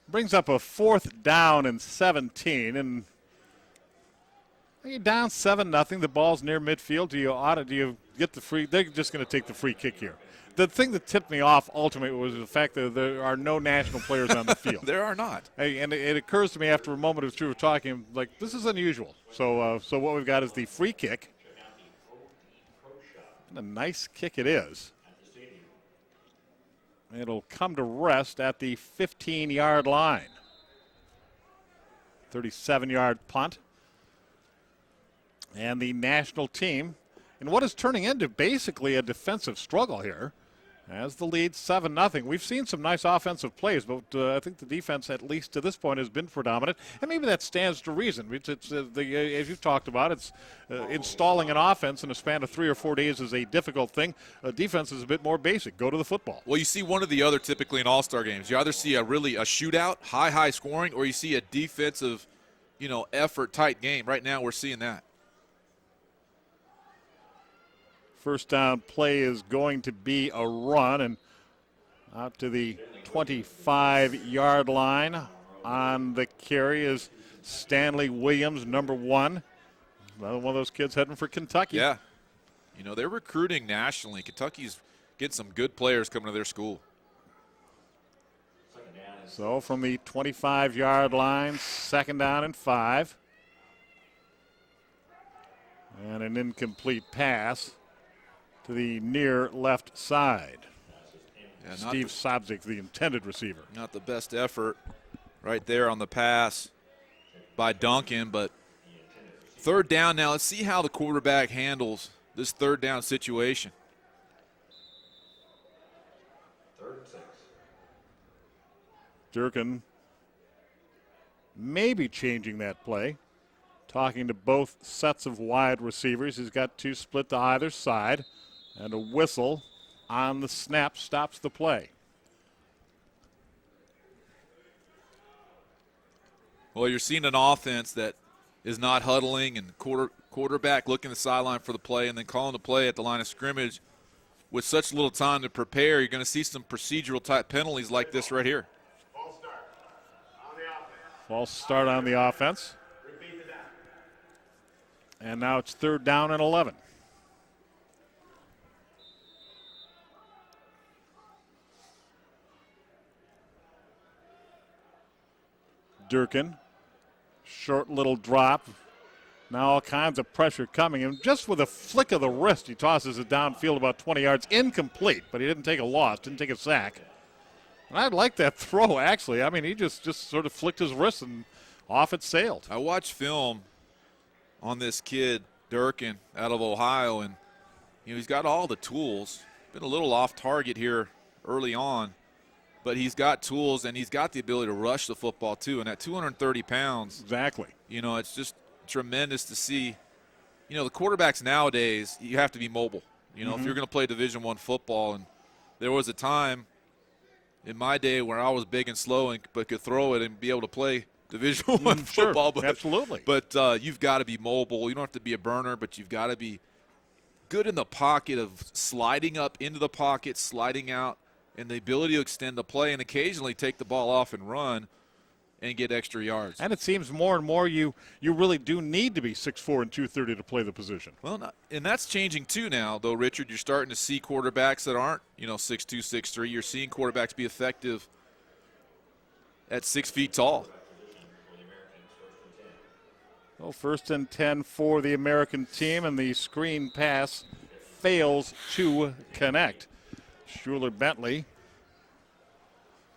Speaker 1: Brings up a 4th down and 17, and you're down 7-0. The ball's near midfield. Do you get the free? They're just going to take the free kick here. The thing that tipped me off ultimately was the fact that there are no national players on the field.
Speaker 2: There are not.
Speaker 1: And it occurs to me after a moment of truth talking, like, this is unusual. So what we've got is the free kick. And a nice kick it is. It'll come to rest at the 15-yard line. 37-yard punt. And the national team, in what is turning into basically a defensive struggle here, as the lead 7-0. We've seen some nice offensive plays, but I think the defense, at least to this point, has been predominant, and maybe that stands to reason. As you've talked about, it's installing an offense in a span of 3 or 4 days is a difficult thing. Defense is a bit more basic. Go to the football.
Speaker 2: Well, you see one or the other typically in all-star games. You either see a shootout, high scoring, or you see a defensive, effort, tight game. Right now, we're seeing that.
Speaker 1: First down play is going to be a run, and out to the 25-yard line on the carry is Stanley Williams, number 1. Another one of those kids heading for Kentucky.
Speaker 2: Yeah. They're recruiting nationally. Kentucky's getting some good players coming to their school.
Speaker 1: So from the 25-yard line, 2nd down and 5. And an incomplete pass to the near left side.
Speaker 2: Yeah,
Speaker 1: Steve Sobzik, the intended receiver.
Speaker 2: Not the best effort right there on the pass by Duncan, but 3rd down now. Let's see how the quarterback handles this 3rd down situation.
Speaker 3: 3rd and 6.
Speaker 1: Durkin maybe changing that play. Talking to both sets of wide receivers. He's got 2 split to either side. And a whistle on the snap stops the play.
Speaker 2: Well, you're seeing an offense that is not huddling and quarterback looking at the sideline for the play and then calling the play at the line of scrimmage with such little time to prepare. You're going to see some procedural type penalties like this right here.
Speaker 3: False start on the offense.
Speaker 1: False start on the offense.
Speaker 3: Repeat the down.
Speaker 1: And now it's 3rd down and 11. Durkin, short little drop. Now all kinds of pressure coming, and just with a flick of the wrist, he tosses it downfield about 20 yards, incomplete, but he didn't take a loss, didn't take a sack. And I like that throw, actually. I mean, he just sort of flicked his wrist and off it sailed.
Speaker 2: I watched film on this kid, Durkin, out of Ohio, and he's got all the tools. Been a little off target here early on, but he's got tools and he's got the ability to rush the football too. And at 230 pounds,
Speaker 1: exactly.
Speaker 2: It's just tremendous to see. The quarterbacks nowadays, you have to be mobile. If you're going to play Division I football, and there was a time in my day where I was big and slow but could throw it and be able to play Division I football.
Speaker 1: But, absolutely.
Speaker 2: But you've got to be mobile. You don't have to be a burner, but you've got to be good in the pocket of sliding up into the pocket, sliding out, and the ability to extend the play and occasionally take the ball off and run and get extra yards.
Speaker 1: And it seems more and more you really do need to be 6'4" and 230 to play the position.
Speaker 2: Well, and that's changing too now, though, Richard. You're starting to see quarterbacks that aren't, 6'2", 6'3". You're seeing quarterbacks be effective at 6 feet tall.
Speaker 1: Well, 1st and 10 for the American team, and the screen pass fails to connect. Schuler Bentley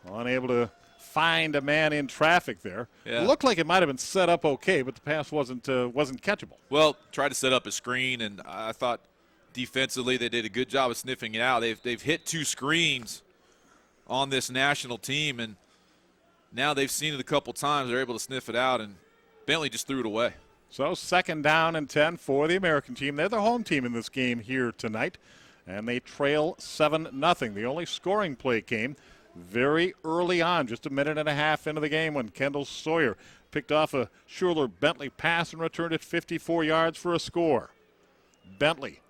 Speaker 1: unable to find a man in traffic there.
Speaker 2: Yeah.
Speaker 1: It looked like it might have been set up okay, but the pass wasn't catchable.
Speaker 2: Well, tried to set up a screen, and I thought defensively they did a good job of sniffing it out. They've hit 2 screens on this national team, and now they've seen it a couple times. They're able to sniff it out, and Bentley just threw it away.
Speaker 1: So 2nd down and 10 for the American team. They're the home team in this game here tonight, and they trail 7-0. The only scoring play came very early on, just a minute and a half into the game, when Kendall Sawyer picked off a Schuler-Bentley pass and returned it 54 yards for a score. Bentley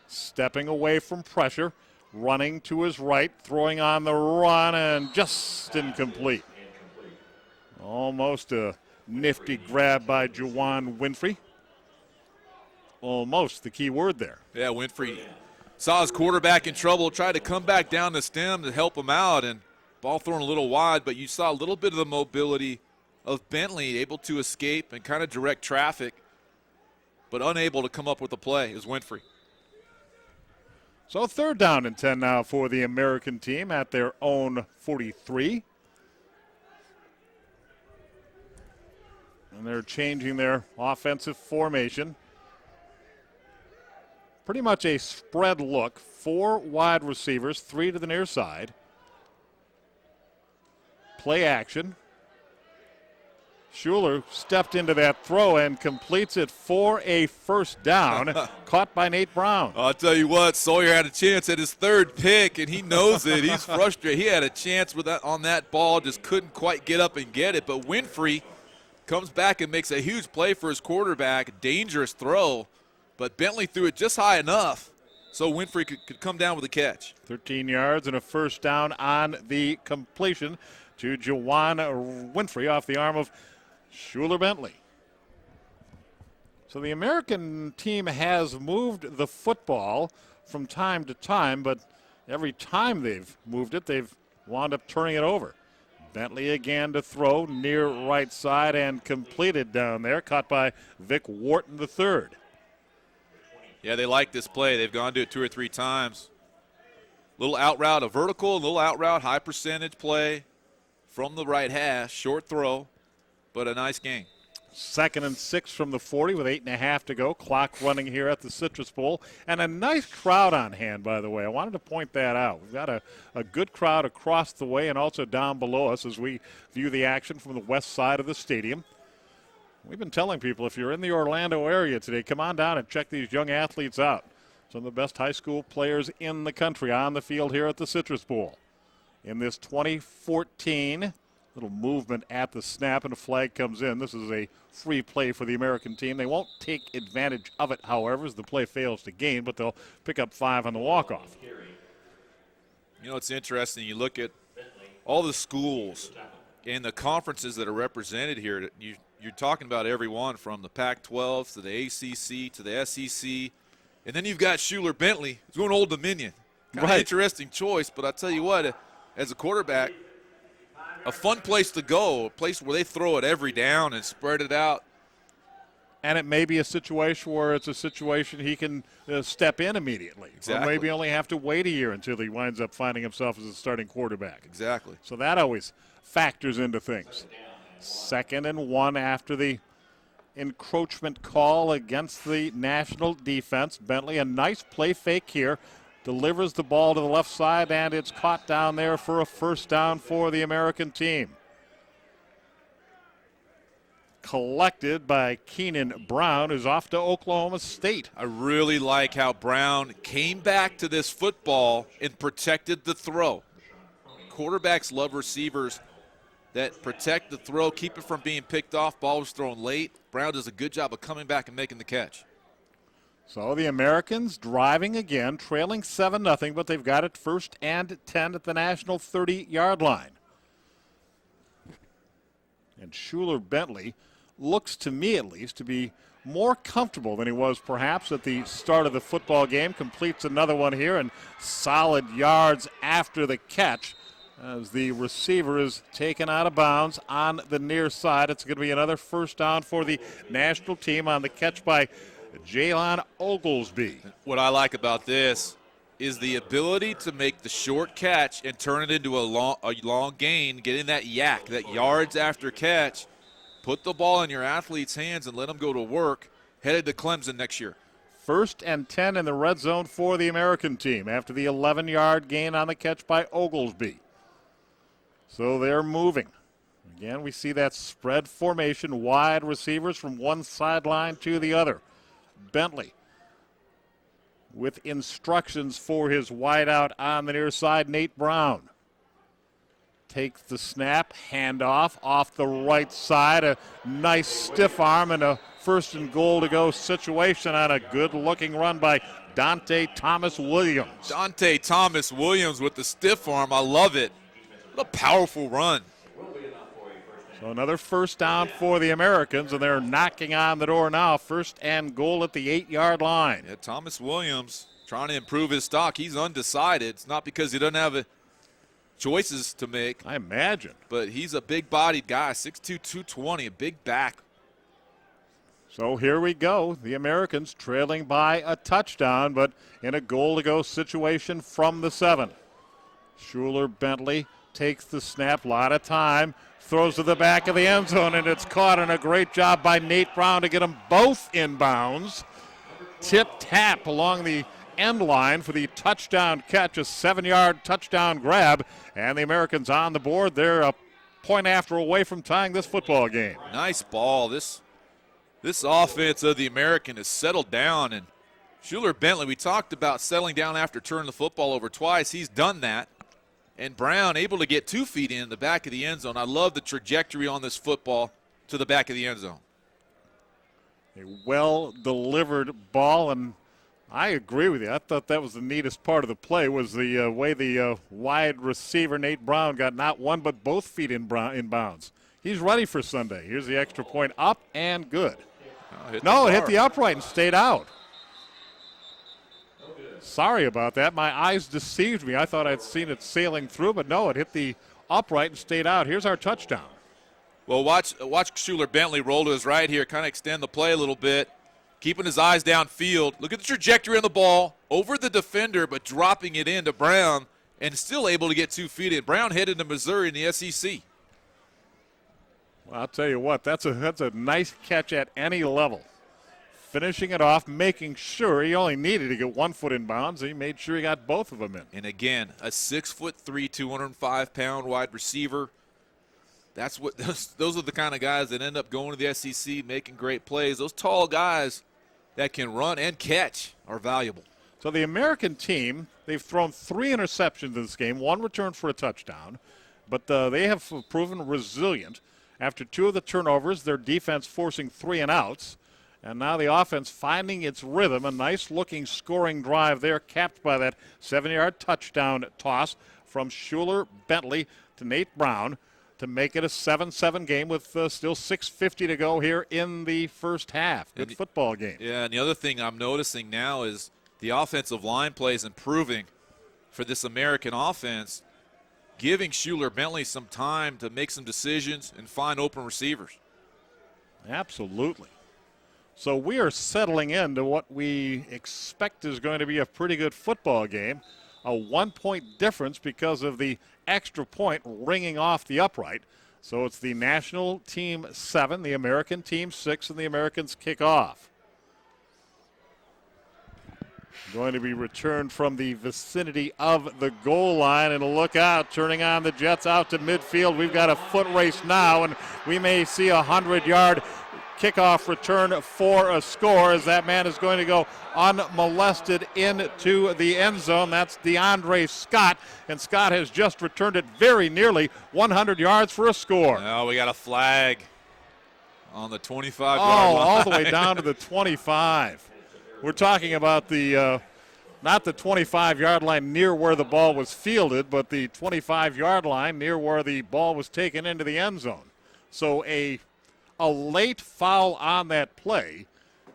Speaker 1: stepping away from pressure, running to his right, throwing on the run, and just incomplete. Almost a nifty grab by Juwan Winfrey. Almost the key word there.
Speaker 2: Yeah, Winfrey saw his quarterback in trouble, tried to come back down the stem to help him out, and ball thrown a little wide, but you saw a little bit of the mobility of Bentley, able to escape and kind of direct traffic, but unable to come up with a play is Winfrey.
Speaker 1: So 3rd down and 10 now for the American team at their own 43. And they're changing their offensive formation. Pretty much a spread look. 4 wide receivers, 3 to the near side. Play action. Schuler stepped into that throw and completes it for a first down, caught by Nate Brown.
Speaker 2: I'll tell you what, Sawyer had a chance at his 3rd pick, and he knows it. He's frustrated. He had a chance with that, on that ball, just couldn't quite get up and get it. But Winfrey comes back and makes a huge play for his quarterback, dangerous throw. But Bentley threw it just high enough so Winfrey could come down with a catch.
Speaker 1: 13 yards and a first down on the completion to Juwan Winfrey off the arm of Schuler Bentley. So the American team has moved the football from time to time, but every time they've moved it, they've wound up turning it over. Bentley again to throw near right side and completed down there, caught by Vic Wharton III.
Speaker 2: Yeah, they like this play. They've gone to it 2 or 3 times. Little out route, a vertical, little out route, high percentage play from the right hash, short throw, but a nice gain.
Speaker 1: 2nd and 6 from the 40 with 8.5 to go. Clock running here at the Citrus Bowl. And a nice crowd on hand, by the way. I wanted to point that out. We've got a good crowd across the way and also down below us as we view the action from the west side of the stadium. We've been telling people, if you're in the Orlando area today, come on down and check these young athletes out. Some of the best high school players in the country on the field here at the Citrus Bowl. In this 2014 little movement at the snap, and a flag comes in. This is a free play for the American team. They won't take advantage of it, however, as the play fails to gain, but they'll pick up 5 on the walk-off.
Speaker 2: You know, it's interesting. You look at all the schools and the conferences that are represented here. You're talking about every one from the Pac-12 to the ACC to the SEC. And then you've got Schuler Bentley, who's going Old Dominion. Kind of interesting choice, but I tell you what, as a quarterback, a fun place to go, a place where they throw it every down and spread it out.
Speaker 1: And it may be a situation where it's a situation he can step in immediately.
Speaker 2: Exactly.
Speaker 1: Or maybe only have to wait a year until he winds up finding himself as a starting quarterback.
Speaker 2: Exactly.
Speaker 1: So that always factors into things. 2nd and 1 after the encroachment call against the national defense. Bentley, a nice play fake here. Delivers the ball to the left side, and it's caught down there for a first down for the American team. Collected by Keenan Brown, who's off to Oklahoma State.
Speaker 2: I really like how Brown came back to this football and protected the throw. Quarterbacks love receivers that protect the throw, keep it from being picked off. Ball was thrown late. Brown does a good job of coming back and making the catch.
Speaker 1: So the Americans driving again, trailing 7-0, but they've got it 1st and 10 at the national 30-yard line. And Schuler Bentley looks, to me at least, to be more comfortable than he was perhaps at the start of the football game. Completes another one here, and solid yards after the catch as the receiver is taken out of bounds on the near side. It's going to be another first down for the national team on the catch by Jalen Oglesby.
Speaker 2: What I like about this is the ability to make the short catch and turn it into a long gain, getting that yak, that yards after catch. Put the ball in your athlete's hands and let them go to work, headed to Clemson next year.
Speaker 1: 1st and 10 in the red zone for the American team after the 11-yard gain on the catch by Oglesby. So they're moving. Again, we see that spread formation, wide receivers from one sideline to the other. Bentley with instructions for his wideout on the near side, Nate Brown. Takes the snap, handoff off the right side. A nice stiff arm and a 1st and goal to go situation on a good-looking run by Dante Thomas Williams.
Speaker 2: Dante Thomas Williams with the stiff arm. I love it. What a powerful run.
Speaker 1: So another 1st down for the Americans, and they're knocking on the door now. 1st and goal at the 8-yard line.
Speaker 2: Yeah, Thomas Williams trying to improve his stock. He's undecided. It's not because he doesn't have choices to make.
Speaker 1: I imagine.
Speaker 2: But he's a big-bodied guy, 6'2", 220, a big back.
Speaker 1: So here we go. The Americans trailing by a touchdown, but in a goal-to-go situation from the 7. Schuler Bentley takes the snap, a lot of time, throws to the back of the end zone, and it's caught, and a great job by Nate Brown to get them both inbounds. Tip-tap along the end line for the touchdown catch, a 7-yard touchdown grab, and the Americans on the board. They're a point after away from tying this football game.
Speaker 2: Nice ball. This offense of the American has settled down, and Schuler Bentley, we talked about settling down after turning the football over twice. He's done that. And Brown able to get 2 feet in the back of the end zone. I love the trajectory on this football to the back of the end zone.
Speaker 1: A well-delivered ball, and I agree with you. I thought that was the neatest part of the play was the way the wide receiver, Nate Brown, got not one but both feet in bounds. He's ready for Sunday. Here's the extra point up and good. It hit the upright and stayed out. Sorry about that. My eyes deceived me. I thought I'd seen it sailing through, but no, it hit the upright and stayed out. Here's our touchdown.
Speaker 2: Well, watch Schuler Bentley roll to his right here, kind of extend the play a little bit, keeping his eyes downfield. Look at the trajectory on the ball, over the defender, but dropping it into Brown and still able to get 2 feet in. Brown headed to Missouri in the SEC.
Speaker 1: Well, I'll tell you what, that's a nice catch at any level. Finishing it off, making sure he only needed to get 1 foot in bounds. He made sure he got both of them in.
Speaker 2: And again, a 6'3", 205-pound wide receiver. That's what those are the kind of guys that end up going to the SEC, making great plays. Those tall guys that can run and catch are valuable.
Speaker 1: So the American team, they've thrown 3 interceptions in this game, 1 return for a touchdown, but they have proven resilient. After 2 of the turnovers, their defense forcing 3 and outs. And now the offense finding its rhythm. A nice-looking scoring drive there, capped by that 7-yard touchdown toss from Schuler Bentley to Nate Brown to make it a 7-7 game with still 6:50 to go here in the first half. Good football game.
Speaker 2: Yeah, and the other thing I'm noticing now is the offensive line play is improving for this American offense, giving Schuler Bentley some time to make some decisions and find open receivers.
Speaker 1: Absolutely. So we are settling into what we expect is going to be a pretty good football game. A 1-point difference because of the extra point ringing off the upright. So it's the national team 7, the American team 6, and the Americans kick off. Going to be returned from the vicinity of the goal line, and look out, turning on the Jets out to midfield. We've got a foot race now, and we may see a 100-yard kickoff return for a score, as that man is going to go unmolested into the end zone. That's DeAndre Scott, and Scott has just returned it very nearly 100 yards for a score.
Speaker 2: Now we got a flag on the 25-yard line.
Speaker 1: All the way down to the 25. We're talking about the not the 25-yard line near where the ball was fielded, but the 25-yard line near where the ball was taken into the end zone. So a late foul on that play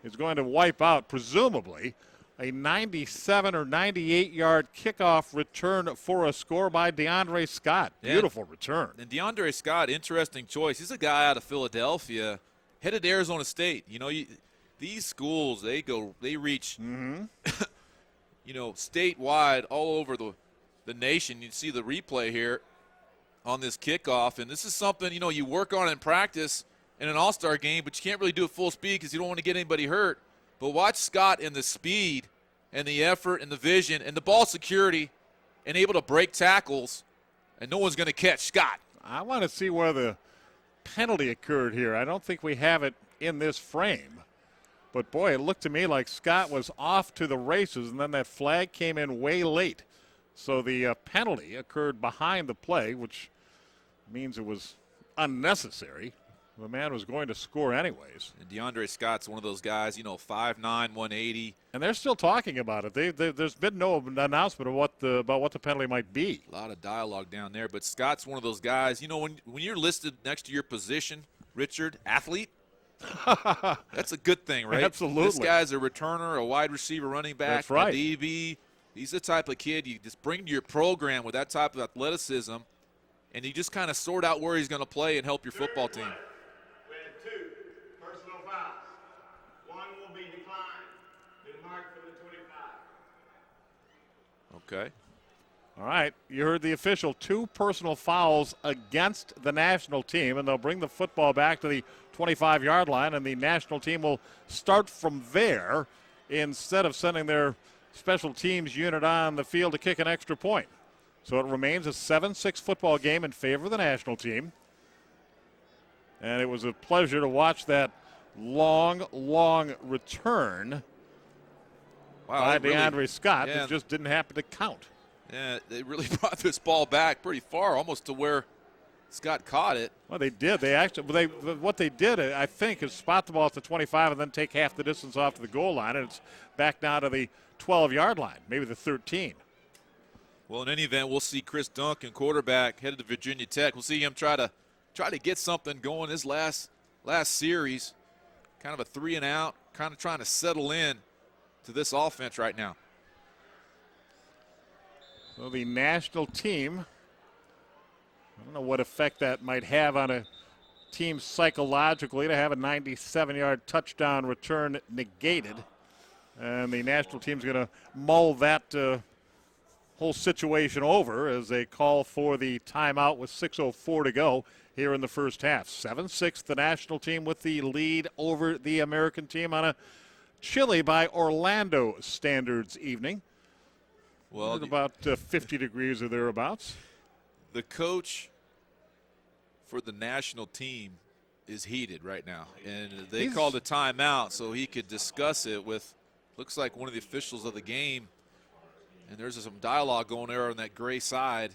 Speaker 1: is going to wipe out, presumably, a 97 or 98-yard kickoff return for a score by DeAndre Scott. Beautiful return.
Speaker 2: And DeAndre Scott, interesting choice. He's a guy out of Philadelphia, headed to Arizona State. You know, these schools, they reach statewide all over the nation. You see the replay here on this kickoff, and this is something, you work on in practice in an all-star game, but you can't really do it full speed because you don't want to get anybody hurt. But watch Scott and the speed and the effort and the vision and the ball security and able to break tackles, and no one's going to catch Scott.
Speaker 1: I want to see where the penalty occurred here. I don't think we have it in this frame. But, boy, it looked to me like Scott was off to the races, and then that flag came in way late. So the penalty occurred behind the play, which means it was unnecessary. The man was going to score anyways.
Speaker 2: And DeAndre Scott's one of those guys, 5'9", 180.
Speaker 1: And they're still talking about it. There's been no announcement of about what the penalty might be.
Speaker 2: A lot of dialogue down there. But Scott's one of those guys, when you're listed next to your position, Richard, athlete, that's a good thing, right?
Speaker 1: Absolutely.
Speaker 2: This guy's a returner, a wide receiver, running back,
Speaker 1: That's right.
Speaker 2: a DB. He's the type of kid you just bring to your program with that type of athleticism, and you just kind of sort out where he's going to play and help your football team.
Speaker 3: We had 2 personal fouls. One will be declined. Been marked for the 25.
Speaker 2: Okay.
Speaker 1: All right, you heard the official. 2 personal fouls against the national team, and they'll bring the football back to the 25-yard line, and the national team will start from there instead of sending their special teams unit on the field to kick an extra point. So it remains a 7-6 football game in favor of the national team. And it was a pleasure to watch that long return by DeAndre Scott that just didn't happen to count.
Speaker 2: Yeah, they really brought this ball back pretty far, almost to where Scott caught it.
Speaker 1: Well, they did. What they did, I think, is spot the ball at the 25 and then take half the distance off to the goal line, and it's back down to the 12-yard line, maybe the 13.
Speaker 2: Well, in any event, we'll see Chris Duncan, quarterback, headed to Virginia Tech. We'll see him try to get something going his last series, kind of a 3-and-out, kind of trying to settle in to this offense right now.
Speaker 1: So the national team, I don't know what effect that might have on a team psychologically to have a 97-yard touchdown return negated. And the national team's going to mull that whole situation over as they call for the timeout with 6:04 to go here in the first half. 7-6, the national team with the lead over the American team on a chilly by Orlando standards evening.
Speaker 2: Well,
Speaker 1: about 50 degrees or thereabouts.
Speaker 2: The coach for the national team is heated right now, and they called a timeout so he could discuss it with, looks like one of the officials of the game, and there's some dialogue going there on that gray side.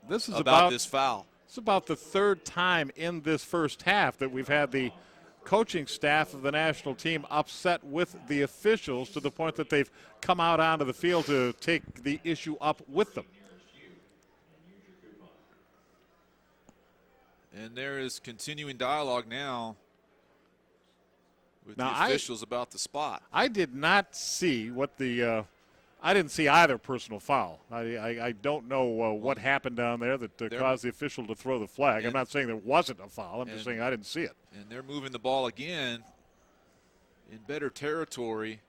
Speaker 1: This is
Speaker 2: about this foul.
Speaker 1: It's about the 3rd time in this first half that we've had the coaching staff of the national team upset with the officials to the point that they've come out onto the field to take the issue up with them.
Speaker 2: And there is continuing dialogue now with the officials about the spot.
Speaker 1: I did not see what the I didn't see either personal foul. I don't know what happened down there that caused the official to throw the flag. I'm not saying there wasn't a foul. I'm just saying I didn't see it.
Speaker 2: And they're moving the ball again in better territory.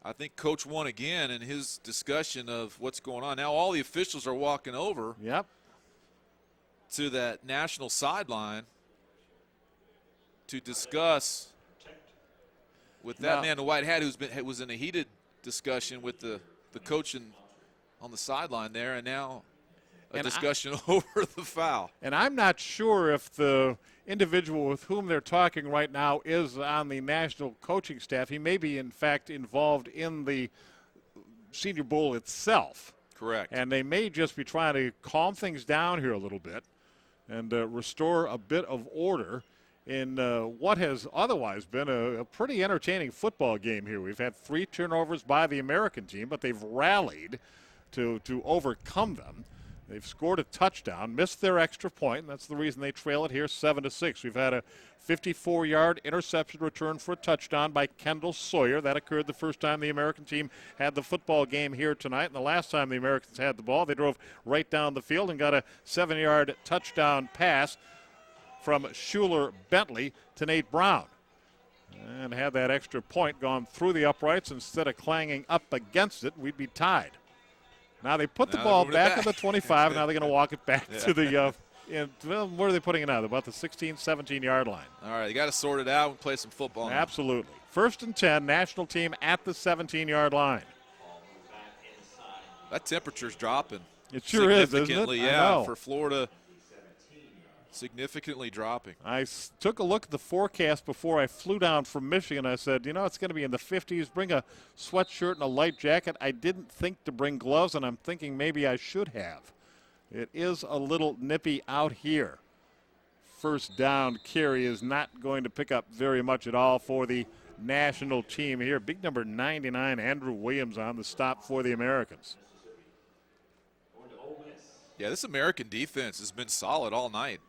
Speaker 2: I think Coach won again in his discussion of what's going on. Now all the officials are walking over to that national sideline to discuss with that man in the white hat who was in a heated discussion with the coach on the sideline there, and now a discussion over the foul.
Speaker 1: And I'm not sure if the individual with whom they're talking right now is on the national coaching staff. He may be, in fact, involved in the Senior Bowl itself.
Speaker 2: Correct.
Speaker 1: And they may just be trying to calm things down here a little bit and restore a bit of order in what has otherwise been a pretty entertaining football game here. We've had 3 turnovers by the American team, but they've rallied to overcome them. They've scored a touchdown, missed their extra point, and that's the reason they trail it here 7-6. We've had a 54-yard interception return for a touchdown by Kendall Sawyer. That occurred the first time the American team had the football game here tonight, and the last time the Americans had the ball, they drove right down the field and got a 7-yard touchdown pass from Schuler Bentley to Nate Brown. And had that extra point gone through the uprights instead of clanging up against it, we'd be tied. Now they put the ball back on the 25. Now they're going to walk it back to the where are they putting it now? About the 16, 17-yard line.
Speaker 2: All right, you got to sort it out and play some football now.
Speaker 1: Absolutely. 1st and 10, national team at the 17-yard line.
Speaker 2: That temperature's dropping.
Speaker 1: It sure is, isn't it?
Speaker 2: Significantly, yeah, for Florida. Significantly dropping.
Speaker 1: I took a look at the forecast before I flew down from Michigan. I said, you know, it's going to be in the 50s. Bring a sweatshirt and a light jacket. I didn't think to bring gloves, and I'm thinking maybe I should have. It is a little nippy out here. First down carry is not going to pick up very much at all for the national team here. Big number 99, Andrew Williams, on the stop for the Americans.
Speaker 2: Yeah, this American defense has been solid all night.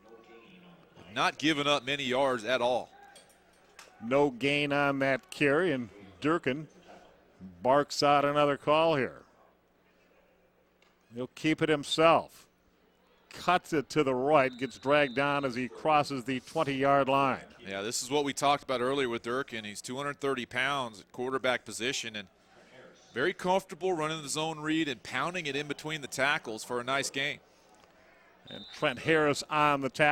Speaker 2: Not giving up many yards at all.
Speaker 1: No gain on that carry, and Durkin barks out another call here. He'll keep it himself. Cuts it to the right, gets dragged down as he crosses the 20-yard line.
Speaker 2: Yeah, this is what we talked about earlier with Durkin. He's 230 pounds at quarterback position and very comfortable running the zone read and pounding it in between the tackles for a nice gain.
Speaker 1: And Trent Harris on the tackle.